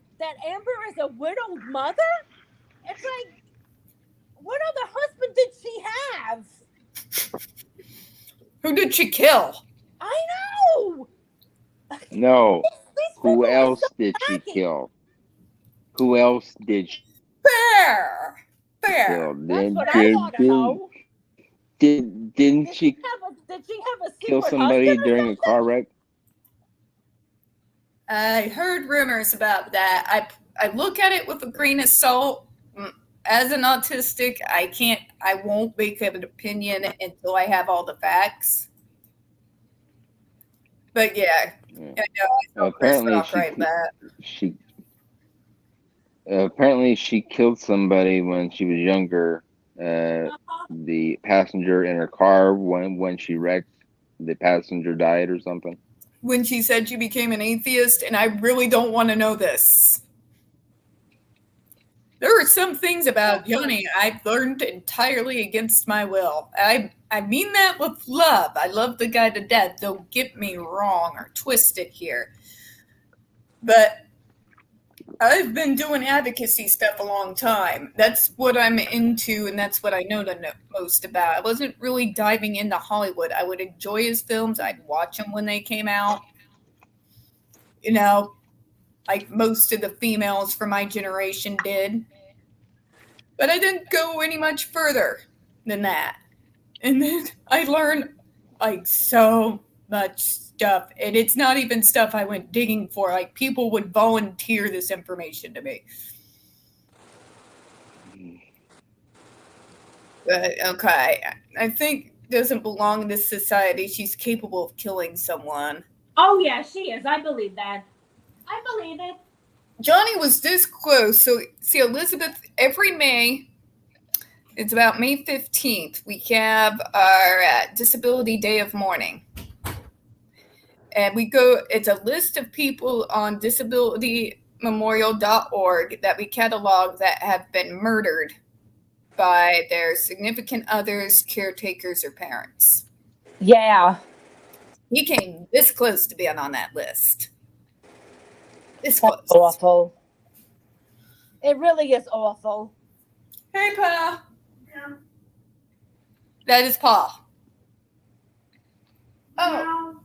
Speaker 2: Amber is a widowed mother? It's like, what other husband did she have?
Speaker 1: Who did she kill?
Speaker 2: I know.
Speaker 3: No.
Speaker 2: These
Speaker 3: Who
Speaker 2: people are
Speaker 3: else
Speaker 2: so
Speaker 3: did she
Speaker 2: tacky.
Speaker 3: kill? Who else did she
Speaker 1: Fair.
Speaker 3: kill?
Speaker 2: That's what I want to know.
Speaker 3: Didn't
Speaker 2: Did
Speaker 3: she
Speaker 2: she have a secret
Speaker 3: kill somebody
Speaker 2: husband or
Speaker 3: during a
Speaker 2: something?
Speaker 3: car wreck?
Speaker 1: I heard rumors about that. I look at it with a grain of salt. As an autistic, I won't make an opinion until I have all the facts. But yeah, I know I felt
Speaker 3: Apparently
Speaker 1: off right that.
Speaker 3: Apparently she killed somebody when she was younger. The passenger in her car, when she wrecked, the passenger died or something.
Speaker 1: When she said she became an atheist, and I really don't want to know this. There are some things about Johnny I've learned entirely against my will. I mean that with love. I love the guy to death. Don't get me wrong or twisted here. But I've been doing advocacy stuff a long time. That's what I'm into, and that's what I know the most about. I wasn't really diving into Hollywood. I would enjoy his films. I'd watch them when they came out. You know, like most of the females from my generation did. But I didn't go any much further than that. And then I learned like so much stuff. And it's not even stuff I went digging for. Like people would volunteer this information to me. But okay. I think doesn't belong in this society. She's capable of killing someone.
Speaker 2: Oh, yeah, she is. I believe that. I believe it.
Speaker 1: Johnny was this close. So, see, Elizabeth, every May, it's about May 15th, we have our Disability Day of Mourning. And it's a list of people on disabilitymemorial.org that we catalog that have been murdered by their significant others, caretakers, or parents.
Speaker 2: Yeah.
Speaker 1: He came this close to being on that list. It's
Speaker 2: That's
Speaker 1: close.
Speaker 2: awful. It really is awful.
Speaker 1: Hey, Pa. That is Pa. Oh.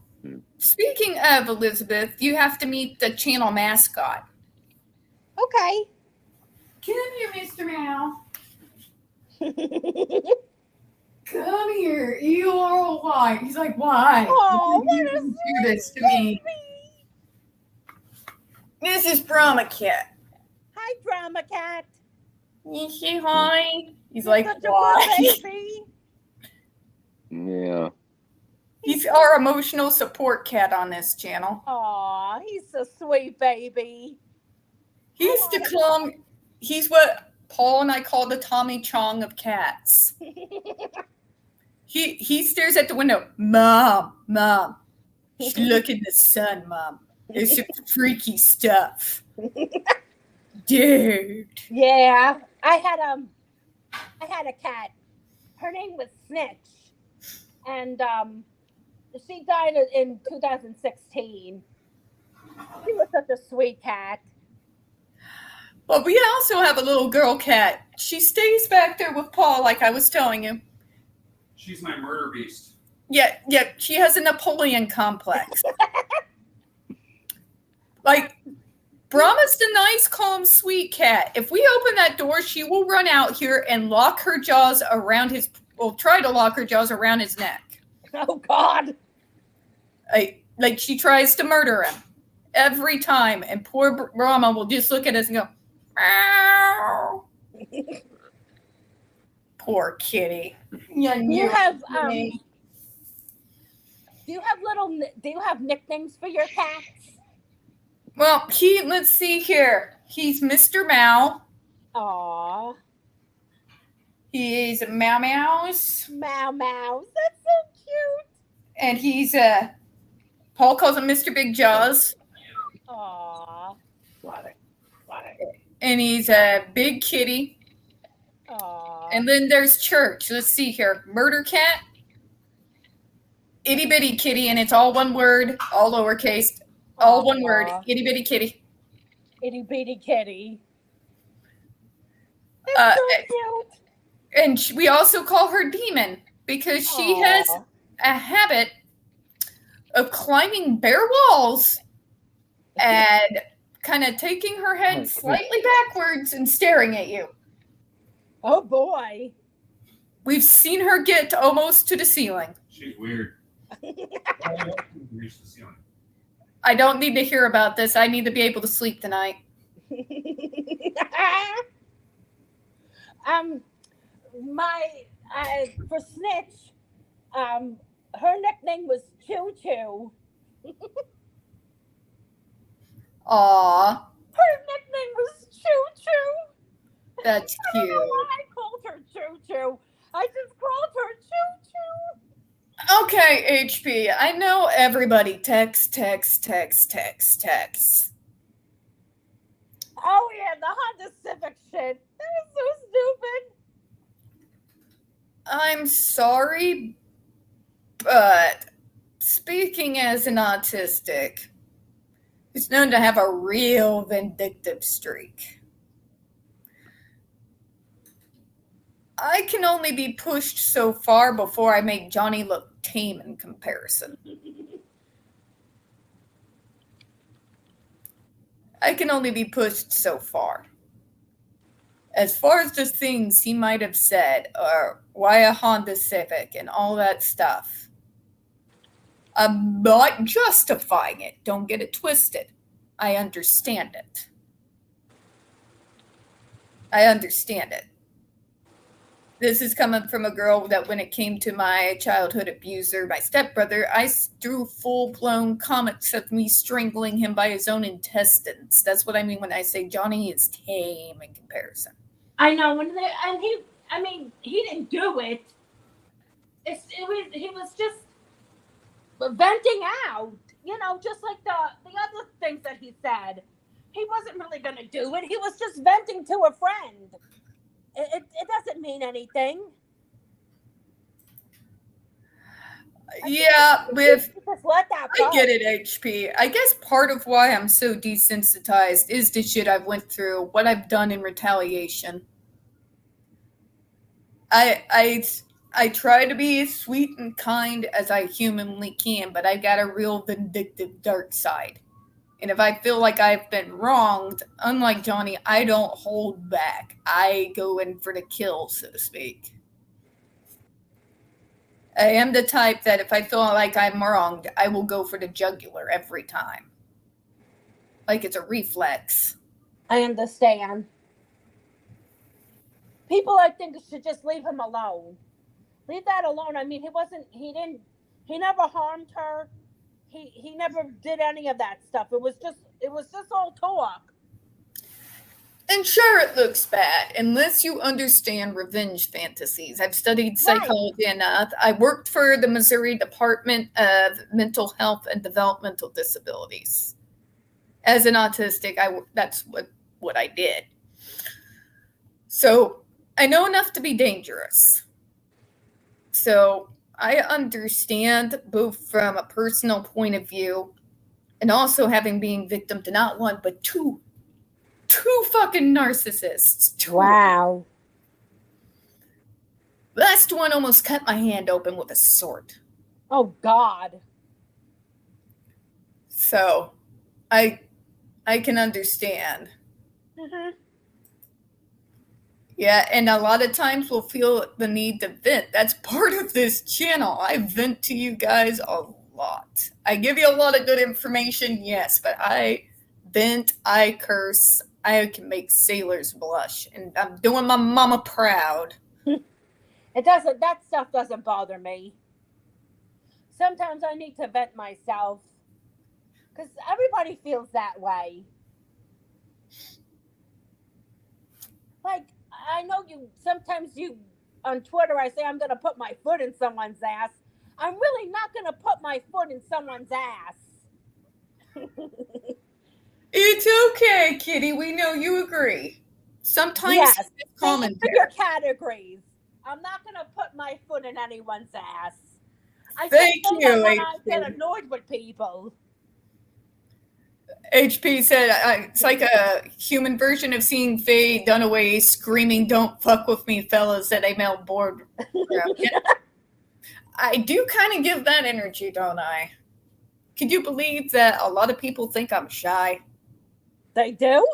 Speaker 1: Speaking of Elizabeth, you have to meet the channel mascot.
Speaker 2: Okay.
Speaker 1: Come here, Mr. Meow. Come here. You are white. He's like, why?
Speaker 2: Oh,
Speaker 1: Why
Speaker 2: what
Speaker 1: do
Speaker 2: a
Speaker 1: you do this to me? This is Brahma Cat.
Speaker 2: Hi, Drama Cat.
Speaker 1: You say hi. He's
Speaker 2: You're
Speaker 1: like,
Speaker 2: such a
Speaker 1: why?
Speaker 2: good baby.
Speaker 3: Yeah.
Speaker 1: He's our emotional support cat on this channel.
Speaker 2: Aw, he's a sweet baby.
Speaker 1: He's he's what Paul and I call the Tommy Chong of cats. He stares at the window. Mom. Look in the sun, Mom. There's some freaky stuff. Dude.
Speaker 2: Yeah, I had a cat. Her name was Snitch, and she died in 2016. She was such a sweet cat.
Speaker 1: Well, we also have a little girl cat. She stays back there with Paul, like I was telling you.
Speaker 4: She's my murder beast.
Speaker 1: Yeah, she has a Napoleon complex. Like, Brahma's the nice, calm, sweet cat. If we open that door, she will run out here and lock her jaws around try to lock her jaws around his neck.
Speaker 2: Oh God!
Speaker 1: Like she tries to murder him every time, and poor Brahma will just look at us and go, "Meow." Poor kitty.
Speaker 2: Do you have nicknames for your cats?
Speaker 1: Well, let's see here. He's Mr. Meow.
Speaker 2: Aw,
Speaker 1: He's Meow Meows.
Speaker 2: Meow Mouse. That's so cute.
Speaker 1: And he's Paul calls him Mr. Big Jaws.
Speaker 2: Aw,
Speaker 1: And he's a big kitty.
Speaker 2: aw.
Speaker 1: And then there's Church. Let's see here. Murder Cat. Itty bitty kitty, and it's all one word, all lowercase, all one word. Itty bitty kitty.
Speaker 2: Itty bitty kitty.
Speaker 1: Uh,
Speaker 2: That's so cute.
Speaker 1: And we also call her Demon because she has a habit of climbing bare walls and kind of taking her head slightly backwards and staring at you.
Speaker 2: Oh boy.
Speaker 1: We've seen her get almost to the ceiling.
Speaker 4: She's weird. Reach the ceiling.
Speaker 1: I don't need to hear about this. I need to be able to sleep tonight.
Speaker 2: For Snitch, her nickname was Choo Choo.
Speaker 1: Aw,
Speaker 2: Her nickname was Choo Choo.
Speaker 1: that's
Speaker 2: I don't know
Speaker 1: cute.
Speaker 2: why I called her Choo Choo. I just called her Choo Choo.
Speaker 1: Okay, HP, I know everybody text.
Speaker 2: Oh yeah, the Honda Civic shit. That was so stupid.
Speaker 1: I'm sorry, but speaking as an autistic, who's known to have a real vindictive streak, I can only be pushed so far before I make Johnny look tame in comparison. I can only be pushed so far. As far as the things he might have said, or why a Honda Civic and all that stuff, I'm not justifying it. Don't get it twisted. I understand it. This is coming from a girl that when it came to my childhood abuser, my stepbrother, I drew full-blown comics of me strangling him by his own intestines. That's what I mean when I say Johnny is tame in comparison.
Speaker 2: I know, he didn't do it. He was just venting out, just like the other things that he said. He wasn't really going to do it. He was just venting to a friend. It doesn't mean anything.
Speaker 1: Yeah, with
Speaker 2: Just let that
Speaker 1: I
Speaker 2: go.
Speaker 1: get it, HP. I guess part of why I'm so desensitized is the shit I've went through, what I've done in retaliation. I try to be as sweet and kind as I humanly can, but I got a real vindictive dark side. And if I feel like I've been wronged, unlike Johnny, I don't hold back. I go in for the kill, so to speak. I am the type that if I feel like I'm wronged, I will go for the jugular every time. Like it's a reflex.
Speaker 2: I understand. People, I think, should just leave him alone. Leave that alone. I mean, he never harmed her. He never did any of that stuff. It was just all talk.
Speaker 1: And sure, it looks bad, unless you understand revenge fantasies. I've studied psychology enough. I worked for the Missouri Department of Mental Health and Developmental Disabilities. As an autistic, that's what I did. So I know enough to be dangerous. So I understand both from a personal point of view and also having been victim to not one, but two fucking narcissists.
Speaker 2: Wow.
Speaker 1: Last one almost cut my hand open with a sword.
Speaker 2: Oh, God.
Speaker 1: So I can understand.
Speaker 2: Mm-hmm.
Speaker 1: Yeah, and a lot of times we'll feel the need to vent. That's part of this channel. I vent to you guys a lot. I give you a lot of good information, yes, but I vent, I curse, I can make sailors blush, and I'm doing my mama proud.
Speaker 2: That stuff doesn't bother me. Sometimes I need to vent myself because everybody feels that way. Like, I know sometimes on Twitter, I say I'm going to put my foot in someone's ass. I'm really not going to put my foot in someone's ass.
Speaker 1: It's okay, Kitty. We know you agree. Sometimes
Speaker 2: Yes,
Speaker 1: it's
Speaker 2: for
Speaker 1: commentary.
Speaker 2: your categories. I'm not going to put my foot in anyone's ass. I
Speaker 1: Thank
Speaker 2: just
Speaker 1: you,
Speaker 2: when I get
Speaker 1: HP.
Speaker 2: annoyed with people.
Speaker 1: HP said it's like a human version of seeing Faye Dunaway screaming, "Don't fuck with me, fellas," at a male board. I do kind of give that energy, don't I? Could you believe that a lot of people think I'm shy?
Speaker 2: They do?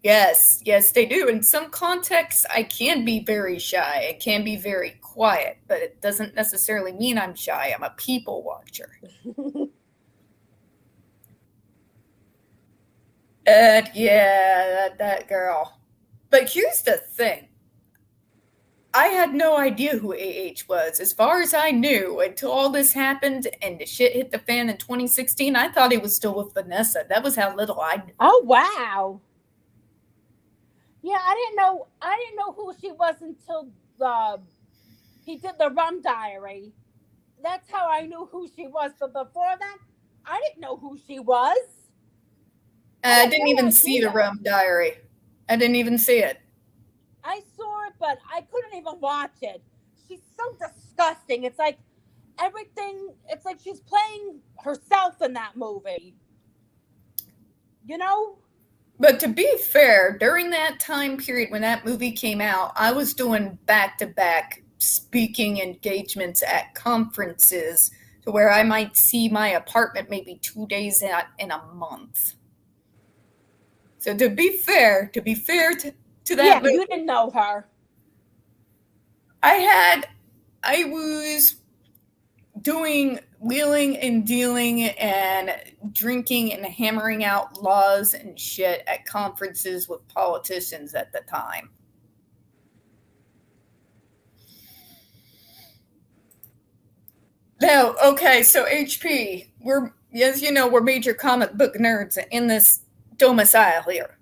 Speaker 1: Yes, they do. In some contexts, I can be very shy. I can be very quiet, but it doesn't necessarily mean I'm shy. I'm a people watcher. And yeah, that girl. But here's the thing. I had no idea who AH was. As far as I knew, until all this happened and the shit hit the fan in 2016, I thought he was still with Vanessa. That was how little I knew.
Speaker 2: Oh, wow. Yeah, I didn't know who she was until he did the Rum Diary. That's how I knew who she was. But before that, I didn't know who she was.
Speaker 1: I didn't even see the Rum Diary. I didn't even see it.
Speaker 2: I saw it, but I couldn't even watch it. She's so disgusting. It's like it's like she's playing herself in that movie. You know?
Speaker 1: But to be fair, during that time period when that movie came out, I was doing back-to-back speaking engagements at conferences to where I might see my apartment maybe 2 days in a month. So to be fair to that movie,
Speaker 2: you didn't know her.
Speaker 1: I was doing wheeling and dealing and drinking and hammering out laws and shit at conferences with politicians at the time. Now, okay, so HP, as you know, we're major comic book nerds in this domicile here.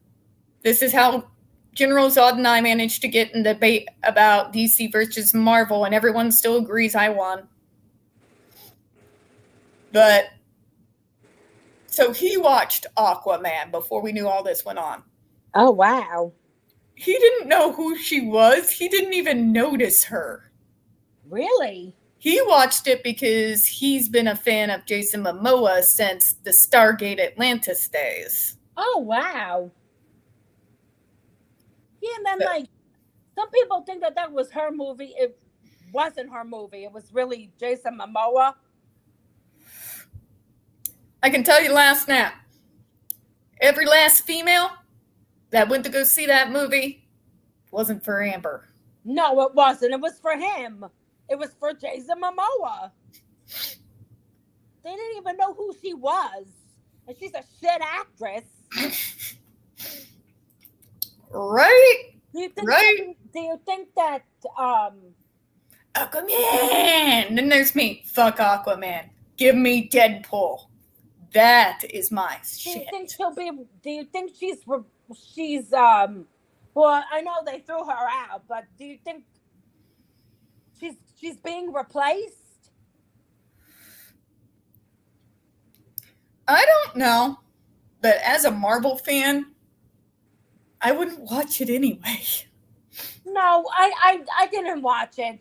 Speaker 1: This is how General Zod and I managed to get in debate about DC versus Marvel, and everyone still agrees I won. But, so he watched Aquaman before we knew all this went on.
Speaker 2: Oh, wow.
Speaker 1: He didn't know who she was. He didn't even notice her.
Speaker 2: Really?
Speaker 1: He watched it because he's been a fan of Jason Momoa since the Stargate Atlantis days.
Speaker 2: Oh, wow. Yeah, and then, like, some people think that was her movie. It wasn't her movie. It was really Jason Momoa.
Speaker 1: I can tell you last now, every last female that went to go see that movie wasn't for Amber.
Speaker 2: No, it wasn't. It was for him. It was for Jason Momoa. They didn't even know who she was. And she's a shit actress.
Speaker 1: Right?
Speaker 2: Do you think,
Speaker 1: Right.
Speaker 2: do you think that
Speaker 1: Aquaman! Then there's me. Fuck Aquaman. Give me Deadpool. That is my
Speaker 2: do you
Speaker 1: shit.
Speaker 2: think do you think she's well, I know they threw her out, but do you think she's being replaced?
Speaker 1: I don't know. But as a Marvel fan, I wouldn't watch it anyway.
Speaker 2: No, I didn't watch it.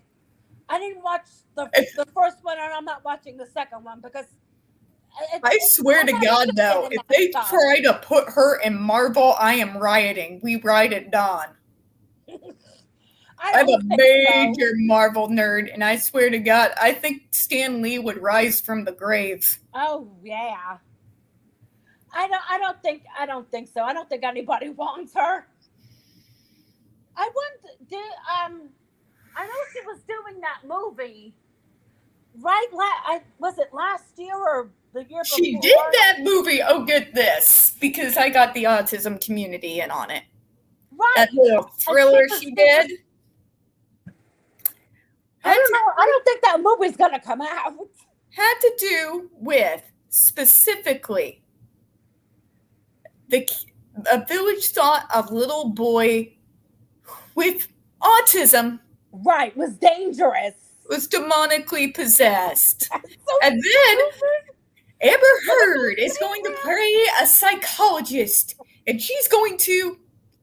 Speaker 2: I didn't watch the first one, and I'm not watching the second one because
Speaker 1: I swear to God, though, if they try to put her in Marvel, I am rioting. We rioted Dawn. I'm a major Marvel nerd, and I swear to God, I think Stan Lee would rise from the grave.
Speaker 2: Oh yeah. I don't think so. I don't think anybody wants her. I know she was doing that movie. Right? Was it last year or the year before?
Speaker 1: She did that movie. Oh, get this, because I got the autism community in on it.
Speaker 2: Right.
Speaker 1: That little thriller she did.
Speaker 2: I don't know. I don't think that movie's gonna come out.
Speaker 1: Had to do with specifically a village thought a little boy with autism,
Speaker 2: Right, was dangerous.
Speaker 1: was demonically possessed.
Speaker 2: So
Speaker 1: And then Amber Heard is going to play a psychologist, and she's going to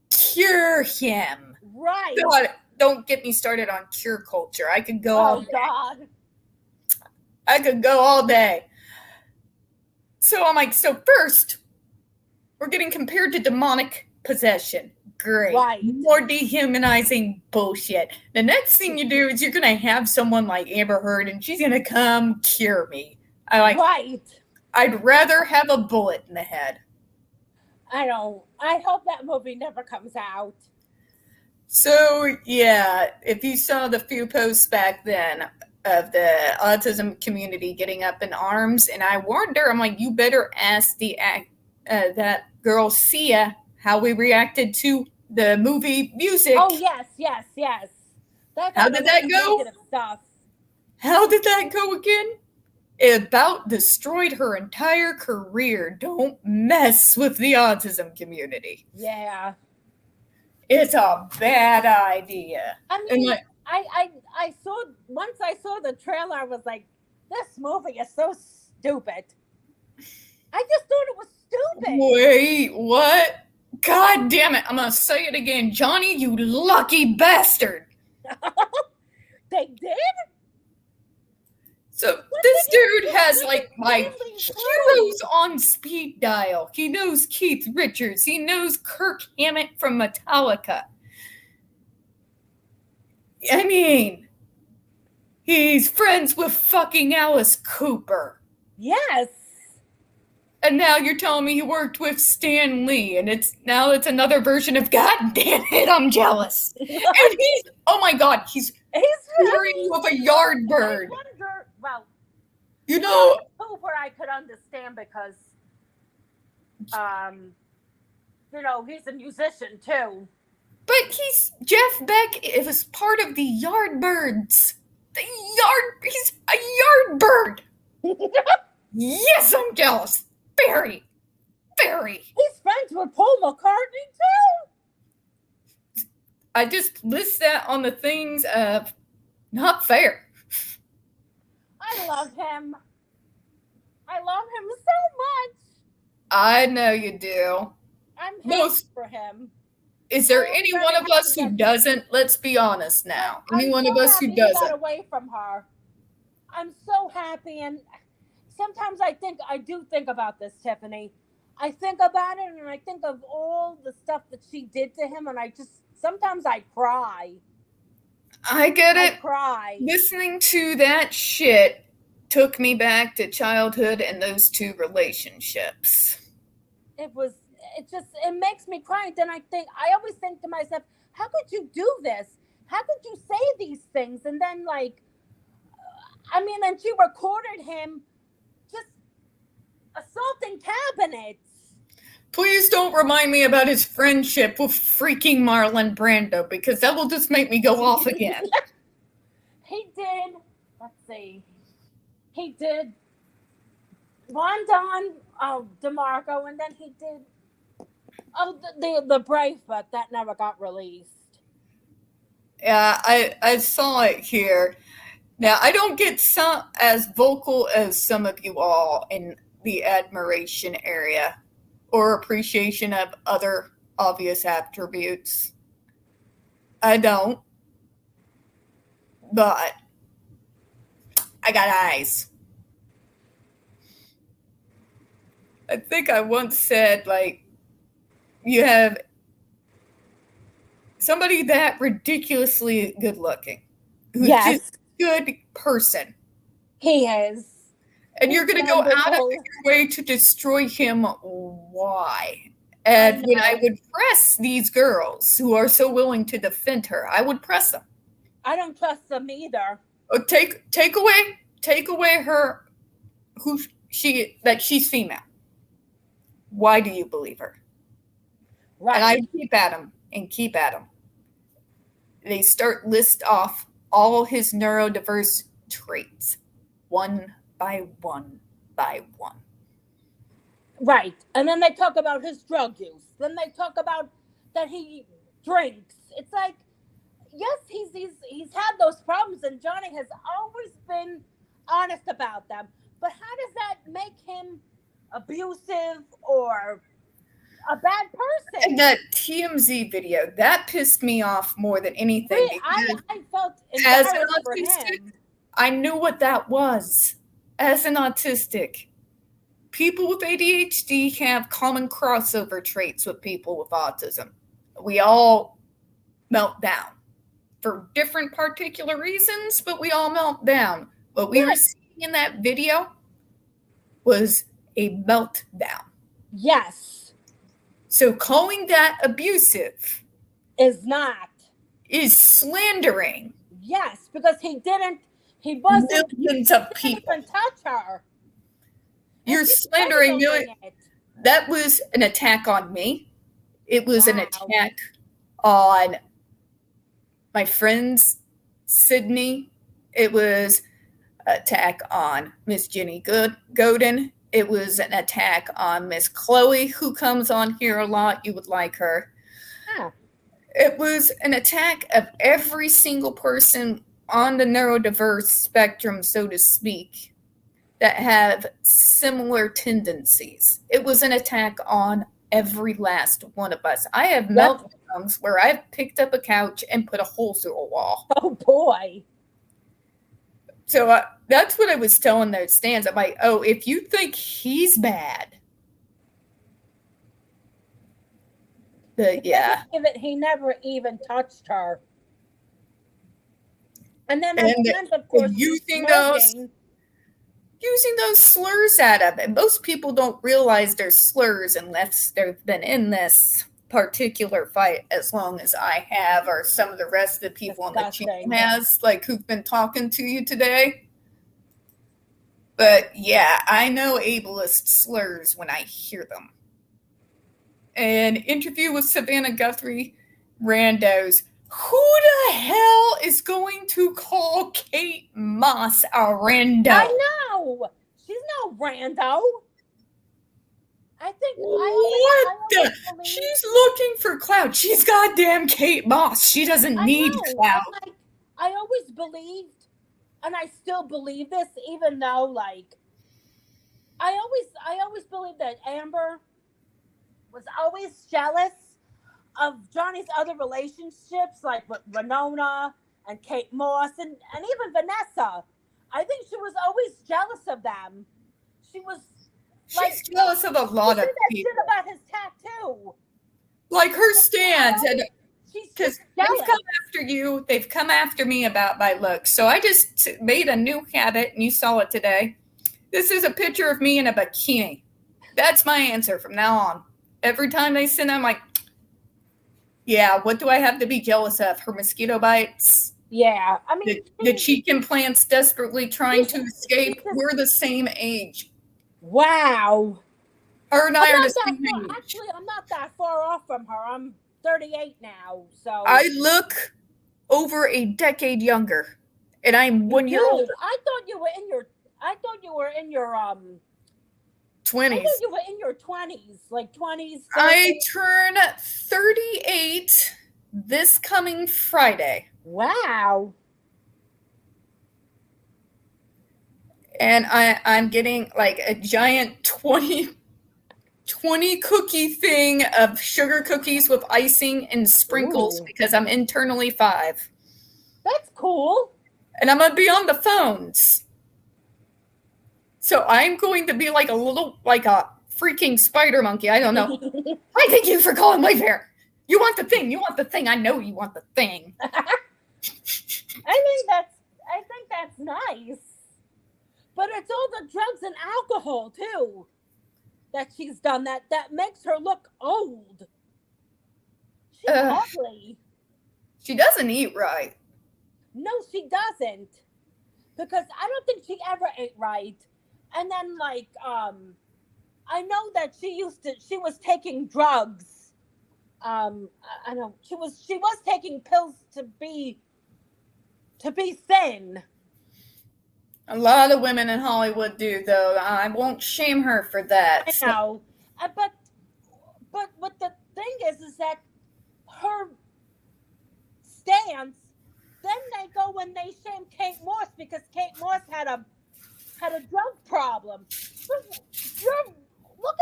Speaker 1: cure him.
Speaker 2: right.
Speaker 1: God, don't get me started on cure culture. I could go all
Speaker 2: Oh
Speaker 1: day.
Speaker 2: God.
Speaker 1: I could go all day. So I'm like, so first, we're getting compared to demonic possession. Great.
Speaker 2: Right.
Speaker 1: More dehumanizing bullshit. The next thing you do is you're going to have someone like Amber Heard, and she's going to come cure me.
Speaker 2: Right.
Speaker 1: I'd rather have a bullet in the head.
Speaker 2: I hope that movie never comes out.
Speaker 1: So, yeah, if you saw the few posts back then of the autism community getting up in arms, and I warned her, I'm like, you better ask that girl Sia how we reacted to the movie Music.
Speaker 2: Oh yes.
Speaker 1: How did that go?
Speaker 2: Negative stuff.
Speaker 1: How did that go again? It about destroyed her entire career. Don't mess with the autism community.
Speaker 2: Yeah.
Speaker 1: It's a bad idea.
Speaker 2: I
Speaker 1: And
Speaker 2: mean,
Speaker 1: like,
Speaker 2: I saw once I saw the trailer, I was like, this movie is so stupid. I just thought it was stupid.
Speaker 1: wait, what? God damn it. I'm going to say it again. Johnny, you lucky bastard.
Speaker 2: They did?
Speaker 1: So
Speaker 2: What
Speaker 1: this
Speaker 2: did you
Speaker 1: dude
Speaker 2: do?
Speaker 1: has
Speaker 2: You
Speaker 1: like
Speaker 2: were
Speaker 1: my
Speaker 2: really
Speaker 1: heroes on speed dial. He knows Keith Richards. He knows Kirk Hammett from Metallica. I mean, he's friends with fucking Alice Cooper.
Speaker 2: Yes.
Speaker 1: And now you're telling me he worked with Stan Lee, and it's another version of God damn it, I'm jealous. And he's, oh my God, he's touring with a yard bird.
Speaker 2: I wonder, well,
Speaker 1: You know,
Speaker 2: Cooper I could understand because, he's a musician too.
Speaker 1: but Jeff Beck. It was part of the Yardbirds. He's a yard bird. Yes, I'm jealous. Very.
Speaker 2: He's friends with Paul McCartney too.
Speaker 1: I just list that on the things of not fair.
Speaker 2: I love him. I love him so much.
Speaker 1: I know you do.
Speaker 2: I'm happy
Speaker 1: Most-
Speaker 2: for him.
Speaker 1: Is there
Speaker 2: I'm
Speaker 1: any
Speaker 2: very
Speaker 1: one of us
Speaker 2: happy
Speaker 1: who
Speaker 2: that-
Speaker 1: doesn't? Let's be honest now. Any
Speaker 2: I'm
Speaker 1: one
Speaker 2: so
Speaker 1: of us
Speaker 2: happy
Speaker 1: who
Speaker 2: he got
Speaker 1: doesn't?
Speaker 2: away from her. I'm so happy, and sometimes I do think about this, Tiffany. I think about it, and I think of all the stuff that she did to him, and sometimes I cry.
Speaker 1: I get
Speaker 2: I
Speaker 1: it.
Speaker 2: cry.
Speaker 1: Listening to that shit took me back to childhood and those two relationships.
Speaker 2: It makes me cry. And then I always think to myself, how could you do this? How could you say these things? And then and she recorded him just assaulting cabinets.
Speaker 1: Please don't remind me about his friendship with freaking Marlon Brando, because that will just make me go off again.
Speaker 2: He did, let's see, he did Juan Don DeMarco, and then he did the Brave, but that never got released.
Speaker 1: Yeah, I saw it here. Now, I don't get as vocal as some of you all in the admiration area or appreciation of other obvious attributes. I don't. But I got eyes. I think I once said, you have somebody that ridiculously good looking, who's just a good person.
Speaker 2: He is.
Speaker 1: And you're going to go out of your way to destroy him. Why? And when I would press these girls who are so willing to defend her, I would press them.
Speaker 2: I don't trust them either.
Speaker 1: Take away her that she's female. Why do you believe her?
Speaker 2: Right.
Speaker 1: And I keep at him. They list off all his neurodiverse traits, one by one by one.
Speaker 2: Right. And then they talk about his drug use. Then they talk about that he drinks. It's like, yes, he's had those problems, and Johnny has always been honest about them. But how does that make him abusive or a bad person?
Speaker 1: And that TMZ video, that pissed me off more than anything.
Speaker 2: I felt embarrassed for him.
Speaker 1: I knew what that was. As an autistic, people with ADHD have common crossover traits with people with autism. We all melt down for different particular reasons, but we all melt down. What we were seeing in that video was a meltdown.
Speaker 2: Yes.
Speaker 1: So calling that abusive
Speaker 2: is
Speaker 1: slandering.
Speaker 2: Yes, because he wasn't
Speaker 1: millions of people.
Speaker 2: He didn't even touch her.
Speaker 1: You're slandering millions. That was an attack on me. It was an attack on my friends, Sydney. It was an attack on Miss Jenny Godin. It was an attack on Miss Chloe, who comes on here a lot. You would like her.
Speaker 2: Oh.
Speaker 1: It was an attack of every single person on the neurodiverse spectrum, so to speak, that have similar tendencies. It was an attack on every last one of us. I have meltdowns where I've picked up a couch and put a hole through a wall.
Speaker 2: Oh, boy.
Speaker 1: So that's what I was telling those stands. I'm like, oh, if you think he's bad. But yeah.
Speaker 2: He never even touched her. And then at the end, of course,
Speaker 1: using those slurs at him. And most people don't realize they're slurs unless they've been in this particular fight as long as I have, or some of the rest of the people on the team has, who've been talking to you today. But yeah, I know ableist slurs when I hear them. An interview with Savannah Guthrie Randos. Who the hell is going to call Kate Moss a rando?
Speaker 2: I know. She's no rando. I think
Speaker 1: she's looking for clout. She's goddamn Kate Moss. She doesn't need clout.
Speaker 2: I always believed, and I still believe this, even though I always believed that Amber was always jealous of Johnny's other relationships, like with Winona and Kate Moss and even Vanessa. I think she was always jealous of them. She was like,
Speaker 1: She's jealous of a lot
Speaker 2: she
Speaker 1: of
Speaker 2: said that
Speaker 1: people.
Speaker 2: shit about his tattoo.
Speaker 1: Like her stands, and
Speaker 2: She's
Speaker 1: because
Speaker 2: just
Speaker 1: they've
Speaker 2: jealous.
Speaker 1: come after you, they've come after me about my looks. So I just made a new habit, and you saw it today. This is a picture of me in a bikini. That's my answer from now on. Every time they send, I'm like, yeah, what do I have to be jealous of? Her mosquito bites?
Speaker 2: Yeah, I mean,
Speaker 1: The cheek implants desperately trying to escape?
Speaker 2: she's just-
Speaker 1: We're the same age.
Speaker 2: wow.
Speaker 1: Her and I are the same age.
Speaker 2: Actually, I'm not that far off from her. I'm 38 now, so
Speaker 1: I look over a decade younger, and I'm 1 year old.
Speaker 2: I thought you were in your
Speaker 1: 20s.
Speaker 2: you were in your 20s, like 20s.
Speaker 1: I turn 38 this coming Friday.
Speaker 2: Wow.
Speaker 1: And I'm getting like a giant 20 cookie thing of sugar cookies with icing and sprinkles
Speaker 2: Ooh.
Speaker 1: because I'm internally 5.
Speaker 2: That's cool.
Speaker 1: And I'm going to be on the phones. So I'm going to be like a freaking spider monkey. I don't know. I thank you for calling Wayfair. You want the thing. You want the thing. I know you want the thing.
Speaker 2: I think that's nice. But it's all the drugs and alcohol too that she's done that makes her look old. She's ugly.
Speaker 1: She doesn't eat right.
Speaker 2: No, she doesn't. Because I don't think she ever ate right. And then I know that she was taking drugs. I know she was taking pills to be thin.
Speaker 1: A lot of women in Hollywood do, though. I won't shame her for that.
Speaker 2: I know. But what the thing is that her stance, then they go and they shame Kate Moss because Kate Moss had a drug problem. Look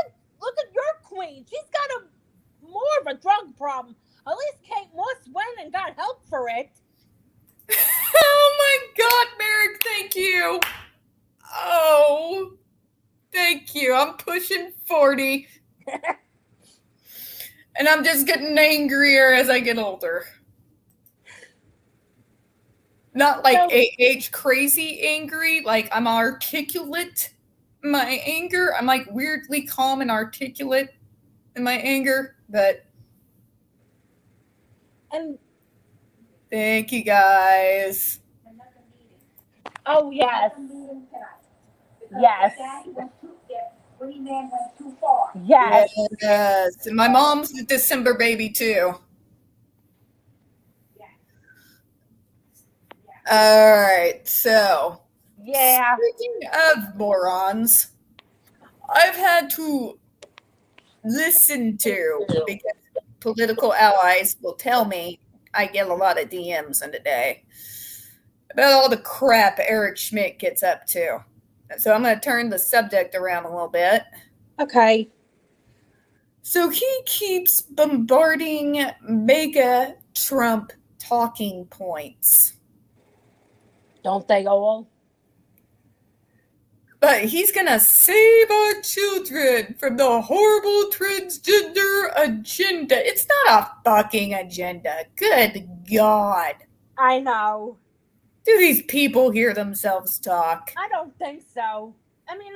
Speaker 2: at your queen. She's got more of a drug problem. At least Kate Moss went and got help for it.
Speaker 1: Oh my God, Merrick, thank you. Oh, thank you. I'm pushing 40. And I'm just getting angrier as I get older. Not like age crazy angry, like I'm articulate in my anger. I'm like weirdly calm and articulate in my anger, but
Speaker 2: And
Speaker 1: thank you guys.
Speaker 2: oh yes. Yes. Yes.
Speaker 1: Yes. And my mom's a December baby too. All right, so
Speaker 2: Yeah.
Speaker 1: speaking of morons, I've had to listen to because political allies will tell me I get a lot of DMs in a day about all the crap Eric Schmidt gets up to. So I'm going to turn the subject around a little bit.
Speaker 2: Okay.
Speaker 1: So he keeps bombarding mega Trump talking points.
Speaker 2: Don't they all?
Speaker 1: But he's going to save our children from the horrible transgender agenda. It's not a fucking agenda. Good God.
Speaker 2: I know.
Speaker 1: Do these people hear themselves talk?
Speaker 2: I don't think so. I mean,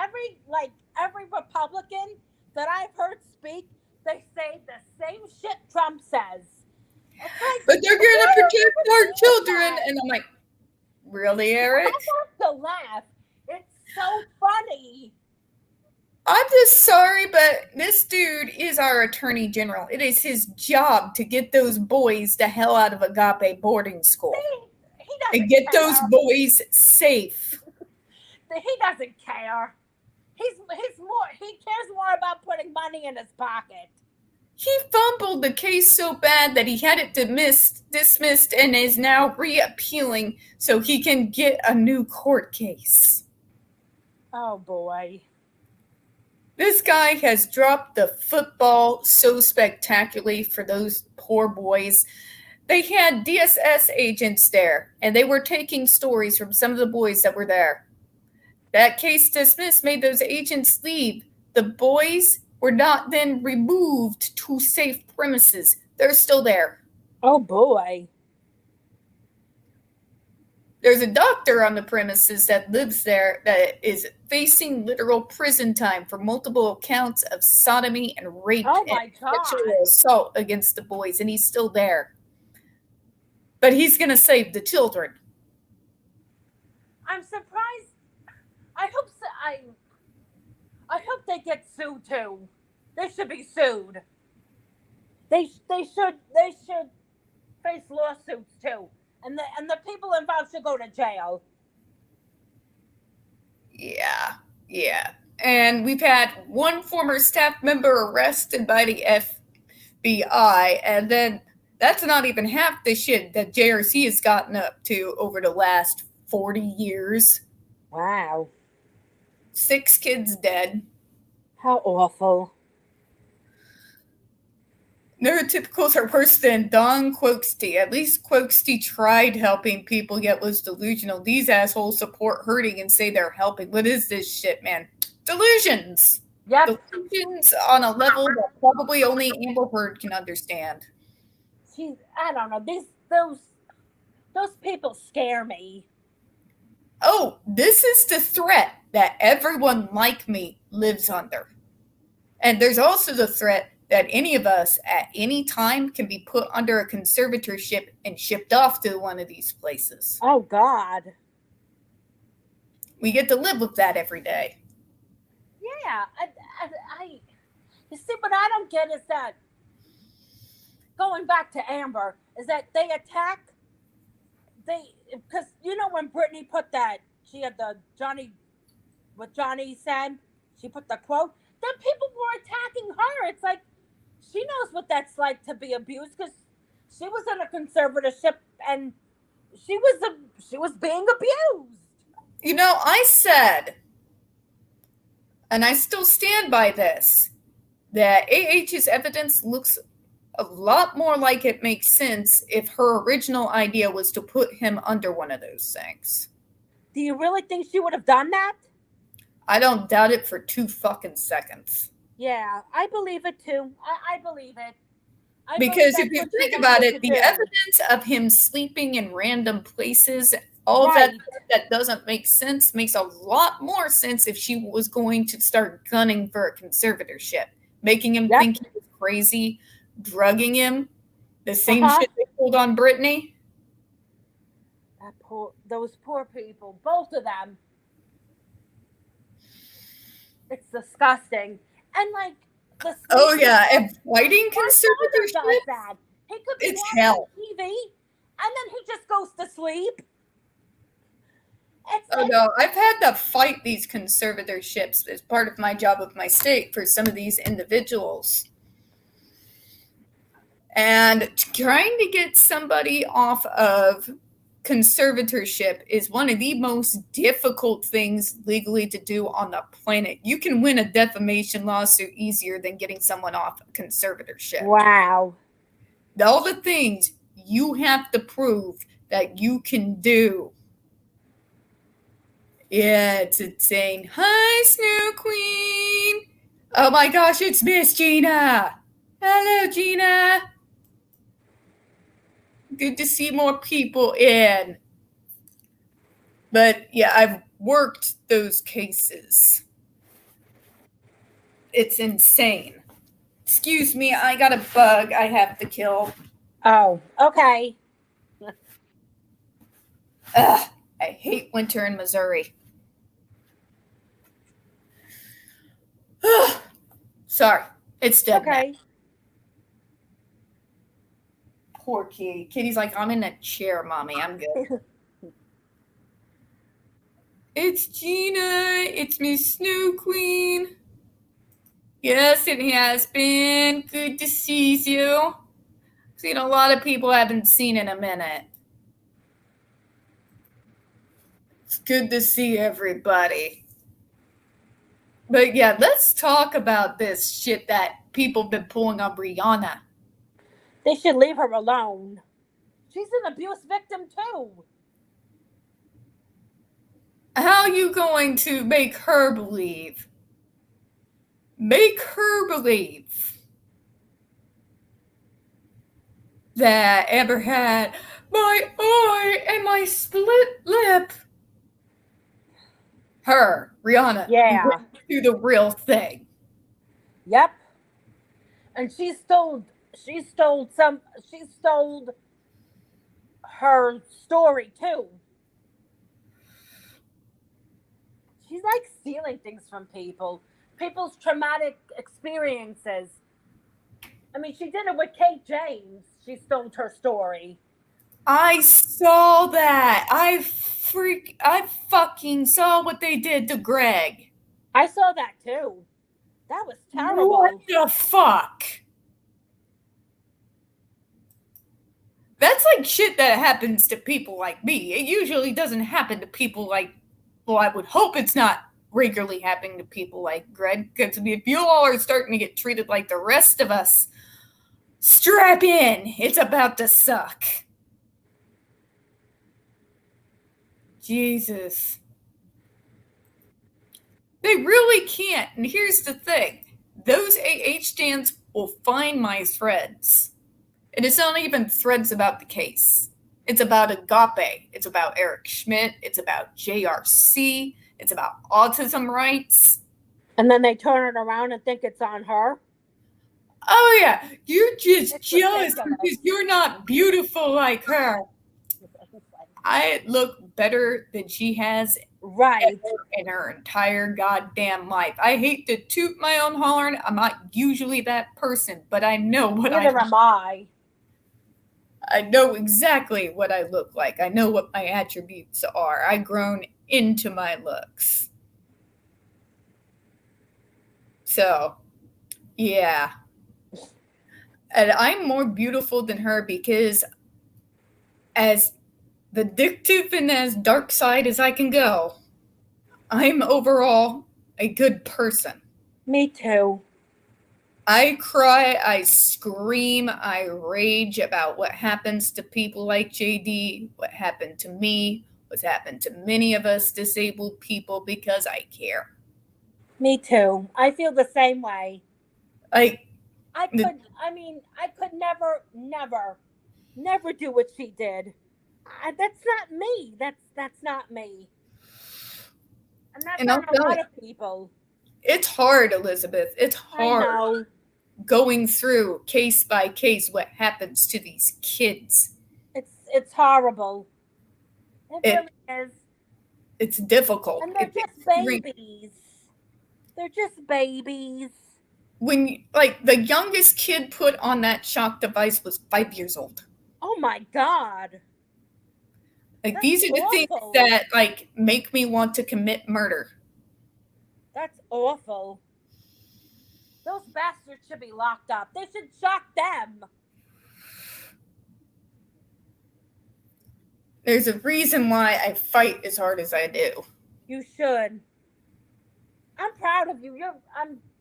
Speaker 2: every Republican that I've heard speak, they say the same shit Trump says.
Speaker 1: But they're going to protect our children. And I'm like, really, Eric?
Speaker 2: I have to laugh. It's so funny.
Speaker 1: I'm just sorry, but this dude is our attorney general. It is his job to get those boys the hell out of Agape boarding school
Speaker 2: He doesn't
Speaker 1: and get
Speaker 2: care.
Speaker 1: those boys safe.
Speaker 2: He doesn't care. He cares more about putting money in his pocket.
Speaker 1: He fumbled the case so bad that he had it dismissed and is now reappealing so he can get a new court case.
Speaker 2: Oh boy.
Speaker 1: This guy has dropped the football so spectacularly for those poor boys They had DSS agents there, and they were taking stories from some of the boys that were there. That case dismissed made those agents leave. The boys were not then removed to safe premises. They're still there.
Speaker 2: Oh boy.
Speaker 1: There's a doctor on the premises that lives there that is facing literal prison time for multiple counts of sodomy and rape
Speaker 2: Oh my
Speaker 1: and
Speaker 2: God.
Speaker 1: sexual assault against the boys, and he's still there. But he's going to save the children.
Speaker 2: I'm surprised. I hope so, I hope they get sued too. They should be sued. They should face lawsuits too. And the people involved should go to jail.
Speaker 1: Yeah. And we've had one former staff member arrested by the FBI, and then that's not even half the shit that JRC has gotten up to over the last 40 years.
Speaker 2: Wow.
Speaker 1: 6 kids dead.
Speaker 2: How awful.
Speaker 1: Neurotypicals are worse than Don Quoksty. At least Quoksty tried helping people, yet was delusional. These assholes support hurting and say they're helping. What is this shit, man? Delusions.
Speaker 2: Yep.
Speaker 1: Delusions on a level that probably only Amber Heard can understand.
Speaker 2: I don't know. Those people scare me.
Speaker 1: Oh, this is the threat that everyone like me lives under. And there's also the threat that any of us at any time can be put under a conservatorship and shipped off to one of these places.
Speaker 2: Oh God.
Speaker 1: We get to live with that every day.
Speaker 2: Yeah. I you see, what I don't get is that, going back to Amber, is that because you know when Brittany put that, she had what Johnny said, she put the quote, then people were attacking her. It's like, she knows what that's like to be abused, because she was in a conservatorship and she was being abused.
Speaker 1: You know, I said, and I still stand by this, that AH's evidence looks a lot more like it makes sense if her original idea was to put him under one of those things.
Speaker 2: Do you really think she would have done that?
Speaker 1: I don't doubt it for 2 fucking seconds.
Speaker 2: Yeah, I believe it too. I believe it.
Speaker 1: Because if you think about it, the evidence of him sleeping in random places, all
Speaker 2: Right.
Speaker 1: that doesn't make sense, makes a lot more sense if she was going to start gunning for a conservatorship, making him
Speaker 2: Yep.
Speaker 1: think he was crazy, drugging him, the same
Speaker 2: Uh-huh.
Speaker 1: shit they pulled on Brittany.
Speaker 2: Those poor people, both of them. It's disgusting. And like
Speaker 1: Oh yeah, and fighting
Speaker 2: my father does
Speaker 1: conservatorship,
Speaker 2: that. He could be
Speaker 1: it's
Speaker 2: watching
Speaker 1: hell.
Speaker 2: TV and then he just goes to sleep.
Speaker 1: Oh no, I've had to fight these conservatorships as part of my job with my state for some of these individuals. And trying to get somebody off of conservatorship is one of the most difficult things legally to do on the planet. You can win a defamation lawsuit easier than getting someone off a conservatorship.
Speaker 2: Wow.
Speaker 1: All the things you have to prove that you can do. Yeah, it's insane. Hi, Snow Queen. Oh my gosh, it's Miss Gina. Hello, Gina. Good to see more people in. But yeah, I've worked those cases. It's insane. Excuse me, I got a bug I have to kill.
Speaker 2: Oh, okay.
Speaker 1: Ugh, I hate winter in Missouri. Sorry, it's dead now.
Speaker 2: Okay.
Speaker 1: Poor kitty. Kitty's like, I'm in a chair, mommy. I'm good. It's Gina. It's Miss Snow Queen. Yes, it has been. Good to see you. Seen a lot of people I haven't seen in a minute. It's good to see everybody. But yeah, let's talk about this shit that people have been pulling on Rihanna.
Speaker 2: They should leave her alone. She's an abuse victim too.
Speaker 1: How are you going to make her believe? Make her believe that Amber had my eye and my split lip. Her, Rihanna,
Speaker 2: Yeah.
Speaker 1: went through the real thing.
Speaker 2: Yep. And she stole her story too. She's like stealing things from people's traumatic experiences. I mean, she did it with Kate James. She stole her story.
Speaker 1: I saw that. I fucking saw what they did to Greg.
Speaker 2: I saw that too. That was terrible.
Speaker 1: What the fuck? That's like shit that happens to people like me. It usually doesn't happen to people like, well, I would hope it's not regularly happening to people like Greg, because if you all are starting to get treated like the rest of us, strap in. It's about to suck. Jesus. They really can't. And here's the thing. Those AH stands will find my threads. And it's not even threads about the case. It's about Agape. It's about Eric Schmidt. It's about JRC. It's about autism rights.
Speaker 2: And then they turn it around and think it's on her.
Speaker 1: Oh, yeah. You're just
Speaker 2: It's
Speaker 1: jealous
Speaker 2: ridiculous.
Speaker 1: because you're not beautiful like her. I look better than she has
Speaker 2: Right.
Speaker 1: in her entire goddamn life. I hate to toot my own horn. I'm not usually that person, but I know what
Speaker 2: Neither am I.
Speaker 1: I know exactly what I look like. I know what my attributes are. I've grown into my looks. So, yeah. And I'm more beautiful than her because as vindictive and as dark side as I can go, I'm overall a good person.
Speaker 2: Me too.
Speaker 1: I cry, I scream, I rage about what happens to people like JD, what happened to me, what's happened to many of us disabled people because I care.
Speaker 2: Me too. I feel the same way. I could never do what she did. That's not me. That's not me. And that's
Speaker 1: And
Speaker 2: not
Speaker 1: I'll
Speaker 2: a
Speaker 1: tell
Speaker 2: lot
Speaker 1: you,
Speaker 2: of people.
Speaker 1: it's hard, Elizabeth. It's
Speaker 2: I
Speaker 1: hard
Speaker 2: know.
Speaker 1: going through case by case what happens to these kids.
Speaker 2: It's horrible. It really is.
Speaker 1: It's difficult.
Speaker 2: And they're
Speaker 1: It's
Speaker 2: just
Speaker 1: extreme.
Speaker 2: babies. They're just babies.
Speaker 1: When, like, the youngest kid put on that shock device was 5 years old.
Speaker 2: Oh my God.
Speaker 1: Like,
Speaker 2: That's
Speaker 1: these are the
Speaker 2: awful.
Speaker 1: things that, like, make me want to commit murder.
Speaker 2: That's awful. Those bastards should be locked up. They should shock them.
Speaker 1: There's a reason why I fight as hard as I do.
Speaker 2: You should. I'm proud of you.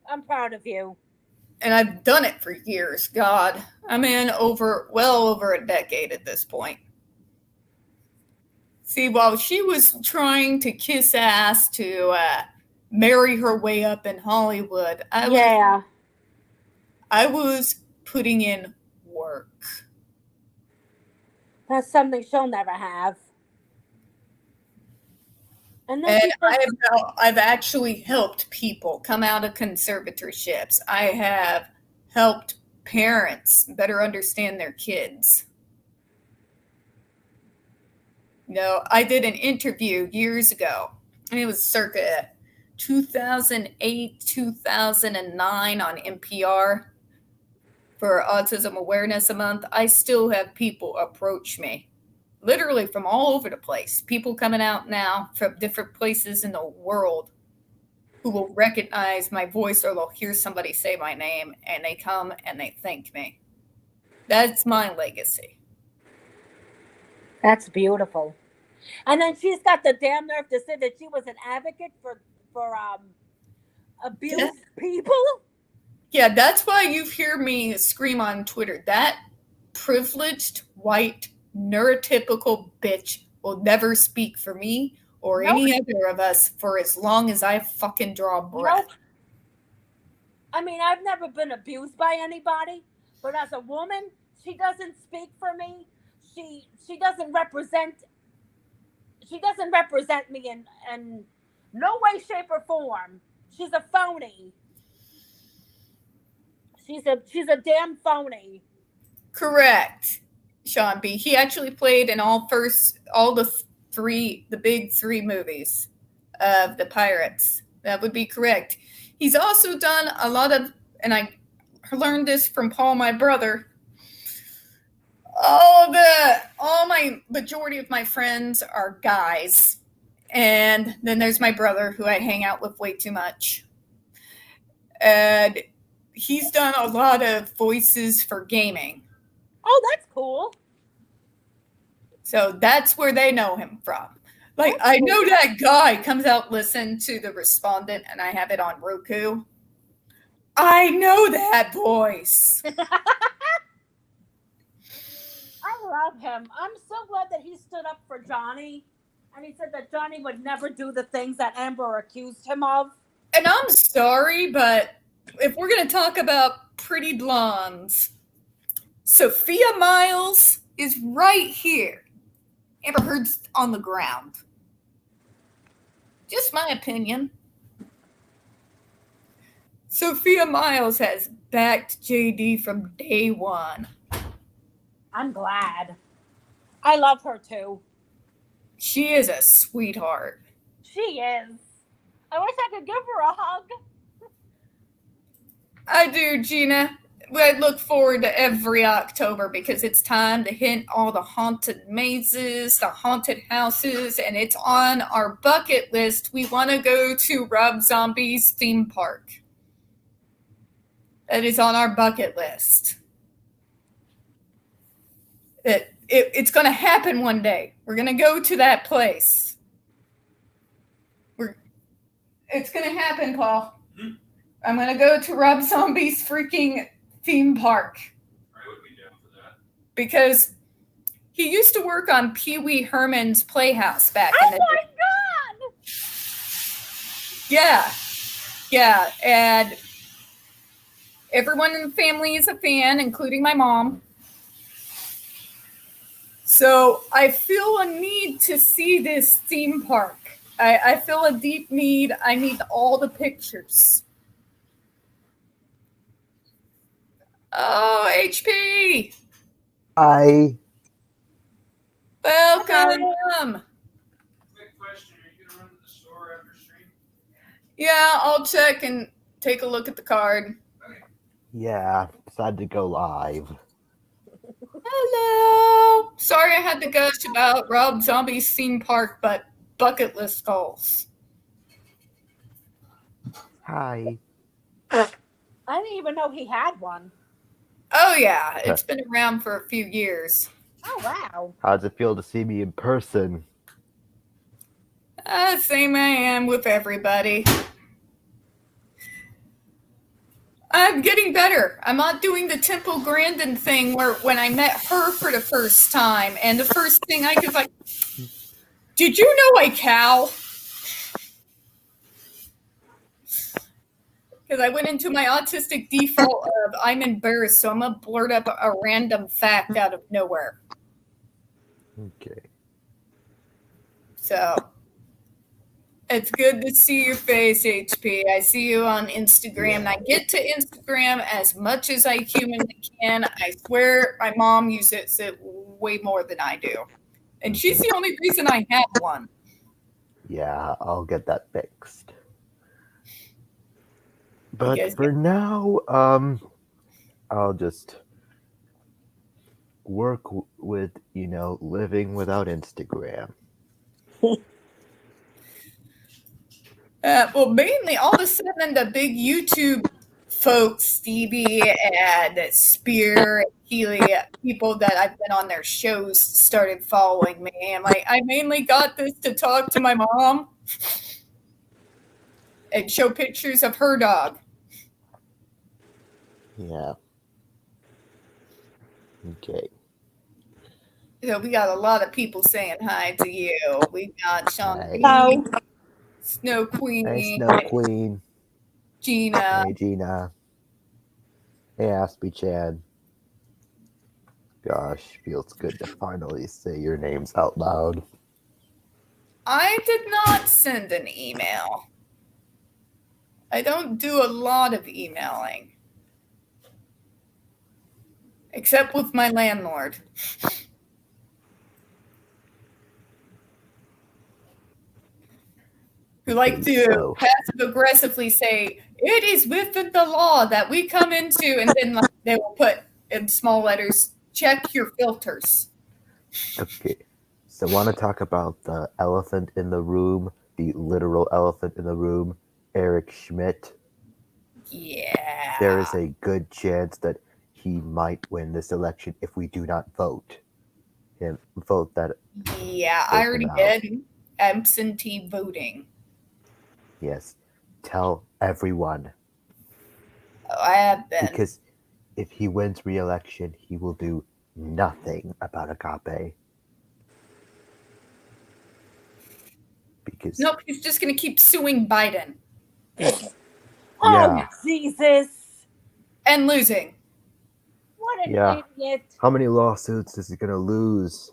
Speaker 2: I'm proud of you.
Speaker 1: And I've done it for years. God, I'm in well over a decade at this point. See, while she was trying to kiss ass to marry her way up in Hollywood, I was putting in work.
Speaker 2: That's something she'll never have. And then
Speaker 1: And I've actually helped people come out of conservatorships. I have helped parents better understand their kids. You know, I did an interview years ago, and it was circa 2008, 2009 on NPR for Autism Awareness Month. I still have people approach me, literally from all over the place. People coming out now from different places in the world who will recognize my voice or they'll hear somebody say my name and they come and they thank me. That's my legacy.
Speaker 2: That's beautiful. And then she's got the damn nerve to say that she was an advocate for abused people.
Speaker 1: Yeah, that's why you hear me scream on Twitter. That privileged white neurotypical bitch will never speak for me or
Speaker 2: Nope.
Speaker 1: any other of us for as long as I fucking draw breath.
Speaker 2: Nope. I mean, I've never been abused by anybody, but as a woman, she doesn't speak for me. She doesn't represent me in no way, shape, or form. She's a phony. She's a damn phony.
Speaker 1: Correct, Sean B. He actually played in all the big three movies of the Pirates. That would be correct. He's also done a lot of, and I learned this from Paul, my brother. Majority of my friends are guys, and then there's my brother who I hang out with way too much, and he's done a lot of voices for gaming.
Speaker 2: Oh, that's cool.
Speaker 1: So that's where they know him from. Like, I know that guy comes out, listen to The Respondent, and I have it on Roku. I know that voice.
Speaker 2: I love him. I'm so glad that he stood up for Johnny, and he said that Johnny would never do the things that Amber accused him of.
Speaker 1: And I'm sorry, but if we're going to talk about pretty blondes, Sophia Myles is right here. Amber Heard's on the ground. Just my opinion. Sophia Myles has backed JD from day one.
Speaker 2: I'm glad. I love her too.
Speaker 1: She is a sweetheart.
Speaker 2: She is. I wish I could give her a hug.
Speaker 1: I do, Gina. I look forward to every October because it's time to hit all the haunted mazes, the haunted houses, and it's on our bucket list. We want to go to Rob Zombie's theme park. That is on our bucket list. It's going to happen one day. We're going to go to that place. It's going to happen, Paul.
Speaker 4: Mm-hmm.
Speaker 1: I'm going to go to Rob Zombie's freaking theme park.
Speaker 4: I would be down for that.
Speaker 1: Because he used to work on Pee Wee Herman's Playhouse back in the
Speaker 2: Oh my
Speaker 1: day.
Speaker 2: God!
Speaker 1: Yeah, and everyone in the family is a fan, including my mom. So I feel a need to see this theme park. I feel a deep need. I need all the pictures. Oh, HP!
Speaker 5: Hi.
Speaker 1: Welcome!
Speaker 4: Quick question: are you gonna run to the store after stream?
Speaker 1: Yeah, I'll check and take a look at the card.
Speaker 4: Okay.
Speaker 5: Yeah, decided to go live.
Speaker 1: Hello! Sorry I had to gush about Rob Zombie's theme park, but bucket list goals.
Speaker 5: Hi.
Speaker 2: I didn't even know he had one.
Speaker 1: Oh yeah, it's been around for a few years.
Speaker 2: Oh, wow.
Speaker 5: How does it feel to see me in person?
Speaker 1: Same I am with everybody. I'm getting better. I'm not doing the Temple Grandin thing where when I met her for the first time, and the first thing I was like, did you know I cow? Because I went into my autistic default of I'm embarrassed, so I'm going to blurt up a random fact out of nowhere.
Speaker 5: Okay.
Speaker 1: So, it's good to see your face, HP. I see you on Instagram, and I get to Instagram as much as I humanly can. I swear my mom uses it way more than I do. And she's the only reason I have one.
Speaker 5: Yeah, I'll get that fixed. But
Speaker 1: Yes.
Speaker 5: for now, I'll just work with, living without Instagram.
Speaker 1: Well, mainly all of a sudden the big YouTube folks, Stevie and Spear, and Keely, people that I've been on their shows started following me. And I mainly got this to talk to my mom and show pictures of her dog.
Speaker 5: Yeah. Okay.
Speaker 1: we got a lot of people saying hi to you. We got Sean,
Speaker 5: Hey.
Speaker 2: No.
Speaker 1: Snow Queen,
Speaker 5: Hey, Snow Queen.
Speaker 1: Gina.
Speaker 5: Hey, Gina. Hey, Aspie Chan. Gosh, feels good to finally say your names out loud.
Speaker 1: I did not send an email. I don't do a lot of emailing. Except with my landlord. Who like to
Speaker 5: So-
Speaker 1: passive aggressively say, it is within the law that we come into, and then like, they will put in small letters, check your filters.
Speaker 5: Okay, so want to talk about the elephant in the room, the literal elephant in the room, Eric Schmidt.
Speaker 1: Yeah.
Speaker 5: There is a good chance that he might win this election if we do not vote him. Vote that.
Speaker 1: Yeah,
Speaker 5: Vote
Speaker 1: I
Speaker 5: him
Speaker 1: already
Speaker 5: out.
Speaker 1: did absentee voting.
Speaker 5: Yes, tell everyone,
Speaker 1: Oh, I have been.
Speaker 5: because if he wins re-election, he will do nothing about Agape. Because
Speaker 1: Nope, he's just going to keep suing Biden
Speaker 2: Oh,
Speaker 5: Yeah.
Speaker 2: Jesus.
Speaker 1: and losing.
Speaker 2: What an
Speaker 5: Yeah.
Speaker 2: idiot.
Speaker 5: how many lawsuits is he gonna lose?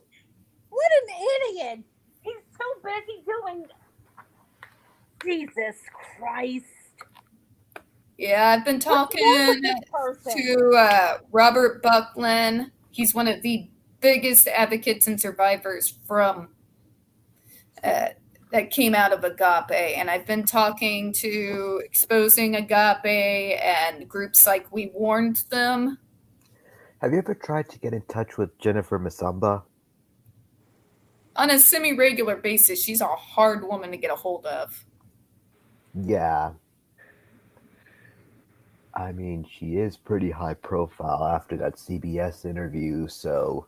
Speaker 2: What an idiot. He's so busy doing. Jesus Christ.
Speaker 1: Yeah, I've been
Speaker 2: What's wrong
Speaker 1: talking
Speaker 2: with this person?
Speaker 1: to Robert Buckland. He's one of the biggest advocates and survivors from that came out of Agape. And I've been talking to Exposing Agape and groups like We Warned Them.
Speaker 5: Have you ever tried to get in touch with Jennifer Masamba?
Speaker 1: On a semi-regular basis, she's a hard woman to get a hold of.
Speaker 5: Yeah. I mean, she is pretty high profile after that CBS interview, so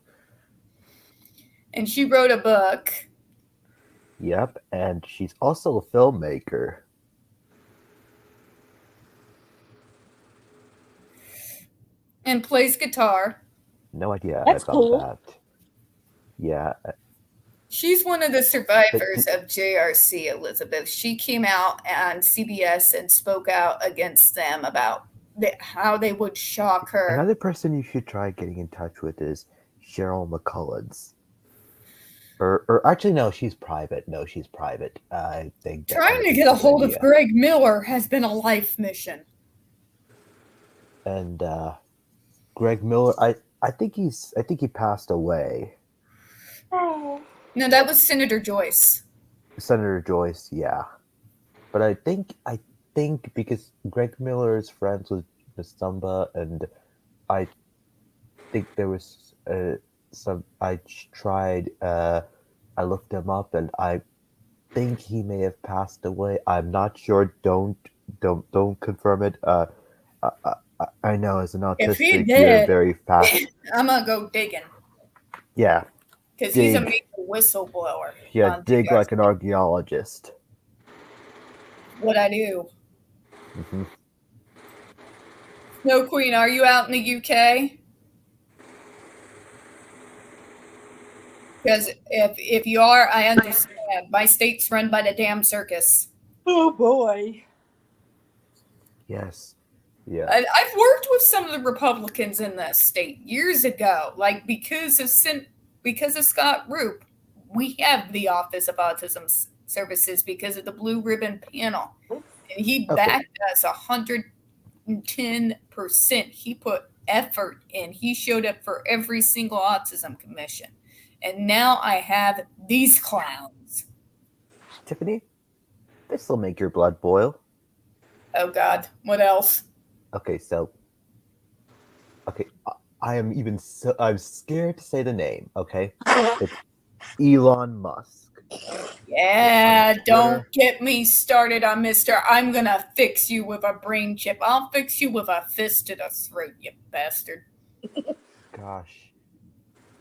Speaker 1: And she wrote a book.
Speaker 5: yep, and she's also a filmmaker.
Speaker 1: And plays guitar.
Speaker 5: No idea
Speaker 2: That's
Speaker 5: about
Speaker 2: cool.
Speaker 5: that. Yeah,
Speaker 1: She's one of the survivors of JRC, Elizabeth. She came out on CBS and spoke out against them about how they would shock her.
Speaker 5: another person you should try getting in touch with is Cheryl McCullins. Or actually, no, she's private. No, she's private. I think that
Speaker 1: Trying
Speaker 5: might
Speaker 1: to
Speaker 5: be
Speaker 1: get a
Speaker 5: good
Speaker 1: hold
Speaker 5: idea.
Speaker 1: of Greg Miller has been a life mission.
Speaker 5: And Greg Miller, I think he passed away.
Speaker 2: Oh.
Speaker 1: No, that was Senator Joyce.
Speaker 5: Senator Joyce, yeah. But I think because Greg Miller is friends with Masamba, and I think there was some. I tried. I looked him up, and I think he may have passed away. I'm not sure. Don't confirm it. I know as an
Speaker 1: If he
Speaker 5: autistic, you're
Speaker 1: did-
Speaker 5: very fast.
Speaker 1: I'm going to go digging
Speaker 5: Yeah,
Speaker 1: because he's a
Speaker 5: Dig.
Speaker 1: major whistleblower.
Speaker 5: yeah.
Speaker 1: on
Speaker 5: Dig
Speaker 1: JRC.
Speaker 5: like an archaeologist.
Speaker 1: What I do.
Speaker 5: Mhm.
Speaker 1: No, Queen, are you out in the UK? Because if you are, I understand. My state's run by the damn circus.
Speaker 2: Oh, boy.
Speaker 5: Yes. Yeah.
Speaker 1: I've worked with some of the Republicans in this state years ago. Like because of Scott Roop, we have the Office of Autism Services because of the Blue Ribbon Panel, and he
Speaker 5: Okay.
Speaker 1: backed us 110%. He put effort in. He showed up for every single autism commission, and now I have these clowns.
Speaker 5: Tiffany, this will make your blood boil.
Speaker 1: Oh God, what else?
Speaker 5: Okay, so. Okay, I'm scared to say the name, okay? It's Elon Musk.
Speaker 1: Yeah,
Speaker 5: Twitter.
Speaker 1: don't get me started on Mr. I'm gonna fix you with a brain chip. I'll fix you with a fist to the throat, you bastard.
Speaker 5: Gosh,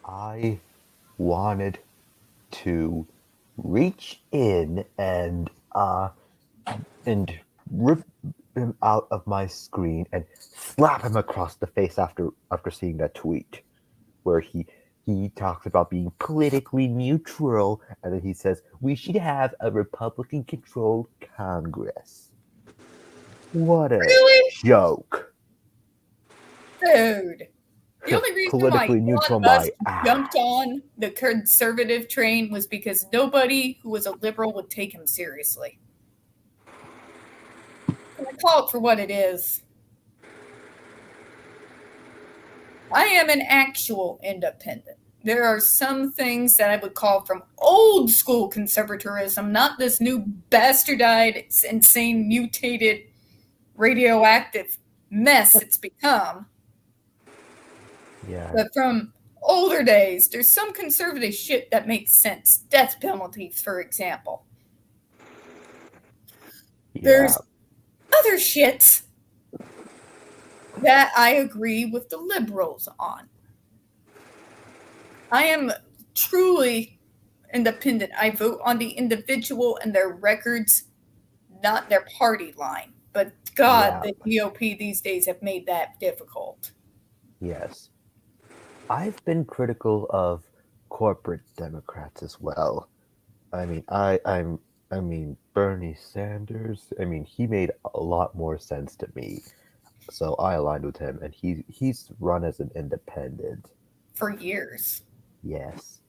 Speaker 5: I wanted to reach in and rip him out of my screen and slap him across the face after seeing that tweet where he he talks about being politically neutral, and then he says we should have a Republican-controlled Congress. What a
Speaker 1: Really?
Speaker 5: joke!
Speaker 1: Dude. The only reason why
Speaker 5: Politically
Speaker 1: Elon
Speaker 5: neutral,
Speaker 1: Musk
Speaker 5: my ass.
Speaker 1: jumped on the conservative train was because nobody who was a liberal would take him seriously. I call it for what it is. I am an actual independent. There are some things that I would call from old school conservatism, not this new bastardized, insane, mutated, radioactive mess it's become.
Speaker 5: Yeah.
Speaker 1: But from older days, there's some conservative shit that makes sense. Death penalties, for example. There's other shit that I agree with the liberals on. I am truly independent. I vote on the individual and their records, not their party line. But God, the GOP these days have made that difficult.
Speaker 5: Yes. I've been critical of corporate Democrats as well. I mean, Bernie Sanders. I mean, he made a lot more sense to me, so I aligned with him, and he's run as an independent
Speaker 1: for years.
Speaker 5: Yes,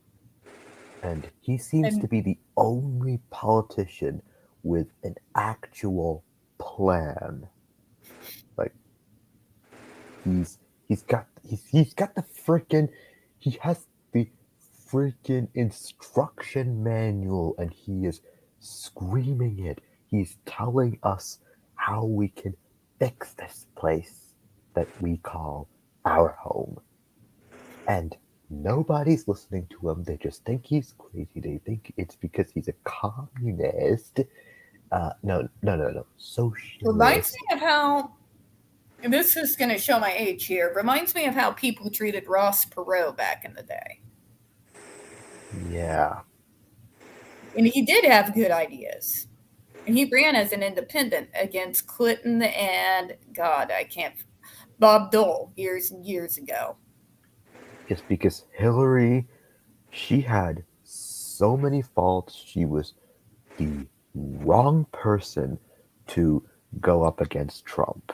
Speaker 5: and he seems to be the only politician with an actual plan. Like he has the freaking instruction manual, and he is screaming it. He's telling us how we can fix this place that we call our home. And nobody's listening to him. They just think he's crazy. They think it's because he's a communist. No. Socialist.
Speaker 1: Reminds me of how, and this is going to show my age here, reminds me of how people treated Ross Perot back in the day.
Speaker 5: Yeah.
Speaker 1: And he did have good ideas. And he ran as an independent against Clinton and, Bob Dole years and years ago.
Speaker 5: It's because Hillary, she had so many faults. She was the wrong person to go up against Trump.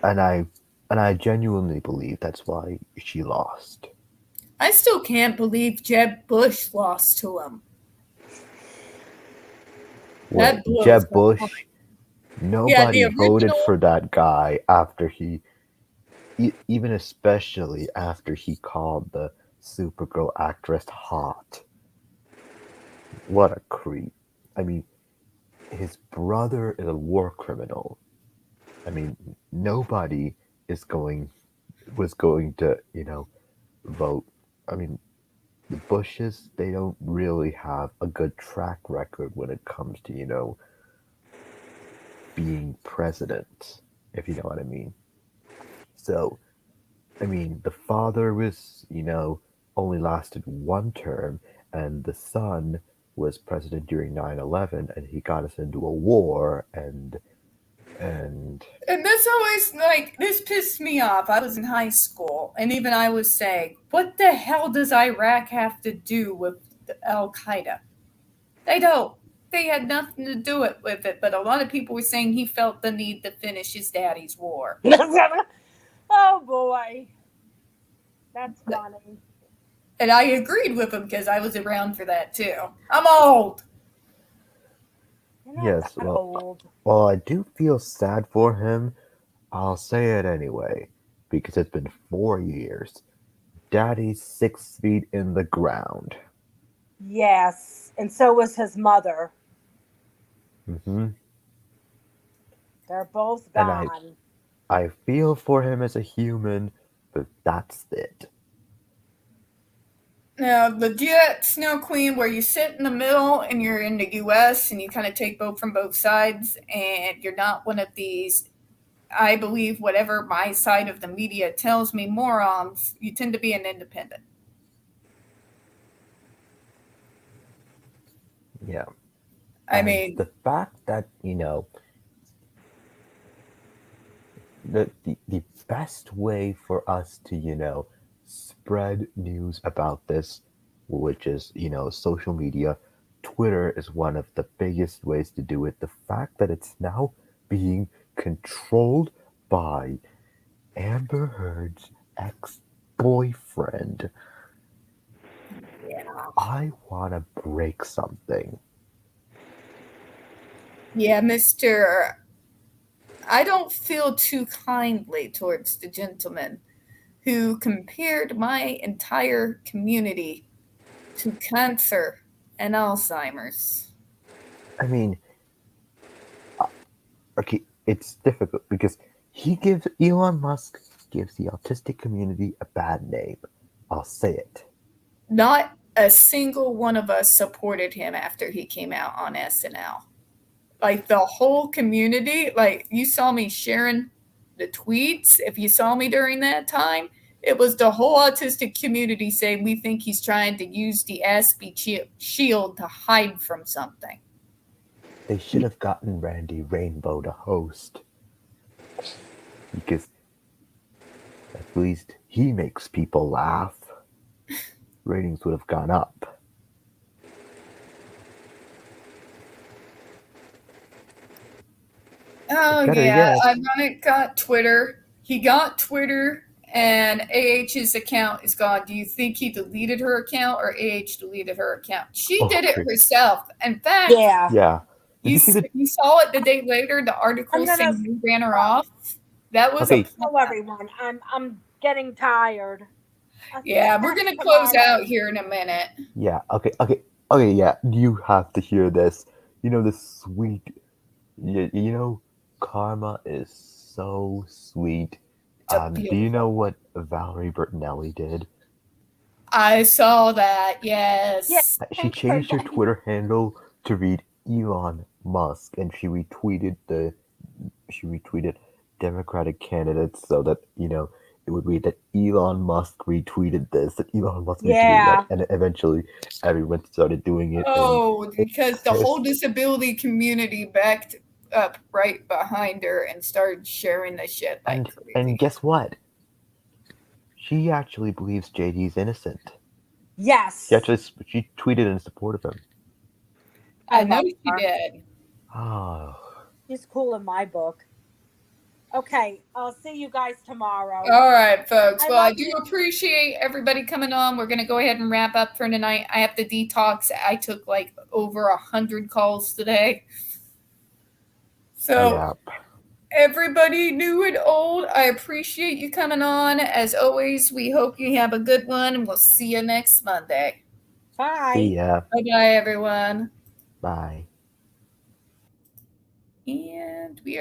Speaker 5: And I genuinely believe that's why she lost.
Speaker 1: I still can't believe Jeb Bush lost to him.
Speaker 5: Jeb Bush, nobody voted for that guy after even especially after he called the Supergirl actress hot. What a creep. I mean, his brother is a war criminal. I mean, nobody was going to, vote. I mean, the Bushes, they don't really have a good track record when it comes to, being president, if you know what I mean. So, I mean, the father was, only lasted one term, and the son was president during 9/11, and he got us into a war, and
Speaker 1: this always, this pissed me off. I was in high school, and even I was saying, what the hell does Iraq have to do with Al-Qaeda? They don't. They had nothing to do with it, but a lot of people were saying he felt the need to finish his daddy's war.
Speaker 2: Oh, boy. That's funny.
Speaker 1: And I agreed with him because I was around for that, too. I'm old.
Speaker 5: Yes, well, I do feel sad for him. I'll say it anyway, because it's been 4 years. Daddy's 6 feet in the ground.
Speaker 2: Yes, and so was his mother.
Speaker 5: Mm-hmm.
Speaker 2: They're both gone.
Speaker 5: And I feel for him as a human, but that's it.
Speaker 1: Now, legit Snow Queen, where you sit in the middle and you're in the U.S. and you kind of take both from both sides, and you're not one of these, I believe whatever my side of the media tells me, morons, you tend to be an independent.
Speaker 5: Yeah.
Speaker 1: I mean,
Speaker 5: the fact that, the best way for us to, spread news about this, which is, social media. Twitter is one of the biggest ways to do it. The fact that it's now being controlled by Amber Heard's ex-boyfriend.
Speaker 1: Yeah.
Speaker 5: I want to break something.
Speaker 1: Yeah, Mr. I don't feel too kindly towards the gentleman who compared my entire community to cancer and Alzheimer's.
Speaker 5: I mean, okay, it's difficult because Elon Musk gives the autistic community a bad name. I'll say it.
Speaker 1: Not a single one of us supported him after he came out on SNL. Like the whole community, like you saw me sharing the tweets. If you saw me during that time, it was the whole autistic community saying we think he's trying to use the Aspie shield to hide from something.
Speaker 5: They should have gotten Randy Rainbow to host. Because at least he makes people laugh. Ratings would have gone up.
Speaker 1: Oh,
Speaker 5: Better
Speaker 1: yeah.
Speaker 5: yet.
Speaker 1: Ironic got Twitter. He got Twitter, and AH's account is gone. Do you think he deleted her account or AH deleted her account? She
Speaker 5: Oh,
Speaker 1: did it
Speaker 5: true.
Speaker 1: herself. In fact,
Speaker 2: Yeah.
Speaker 5: Yeah. Did you see the
Speaker 1: you saw it the day later, the article
Speaker 2: I'm gonna-
Speaker 1: saying you ran her off. That was
Speaker 5: Okay.
Speaker 2: Hello, everyone. I'm getting tired. I'll see
Speaker 1: Yeah,
Speaker 2: you
Speaker 1: we're going to
Speaker 2: guys
Speaker 1: close
Speaker 2: tomorrow.
Speaker 1: out here in a minute.
Speaker 5: Yeah, okay, yeah, you have to hear this. The sweet, Karma is so sweet.
Speaker 1: It's a
Speaker 5: Do you
Speaker 1: beautiful-
Speaker 5: know what Valerie Bertinelli did?
Speaker 1: I saw that, yes.
Speaker 2: Yeah.
Speaker 5: She
Speaker 2: Thanks,
Speaker 5: changed her
Speaker 2: everybody.
Speaker 5: Twitter handle to read Elon Musk, and she retweeted Democratic candidates so that, it would read that Elon Musk retweeted this, that Elon Musk retweeted
Speaker 2: Yeah.
Speaker 5: that, and eventually everyone started doing it.
Speaker 1: Oh, because the
Speaker 5: Chris-
Speaker 1: whole disability community backed up right behind her and started sharing the shit like
Speaker 5: And
Speaker 1: crazy.
Speaker 5: guess what? She actually believes JD's innocent.
Speaker 2: Yes.
Speaker 5: She tweeted in support of him.
Speaker 1: I know
Speaker 2: love
Speaker 1: she
Speaker 2: her.
Speaker 1: did.
Speaker 5: Oh,
Speaker 2: She's cool in my book. Okay, I'll see you guys tomorrow.
Speaker 1: All right, folks.
Speaker 2: I
Speaker 1: Well, I
Speaker 2: love
Speaker 1: do
Speaker 2: you.
Speaker 1: appreciate everybody coming on. We're going to go ahead and wrap up for tonight. I have to detox. I took like over 100 calls today. So
Speaker 5: yeah.
Speaker 1: everybody new and old, I appreciate you coming on. As always, we hope you have a good one, and we'll see you next Monday.
Speaker 2: Bye.
Speaker 5: See ya.
Speaker 1: Bye-bye, everyone.
Speaker 5: Bye.
Speaker 1: And we are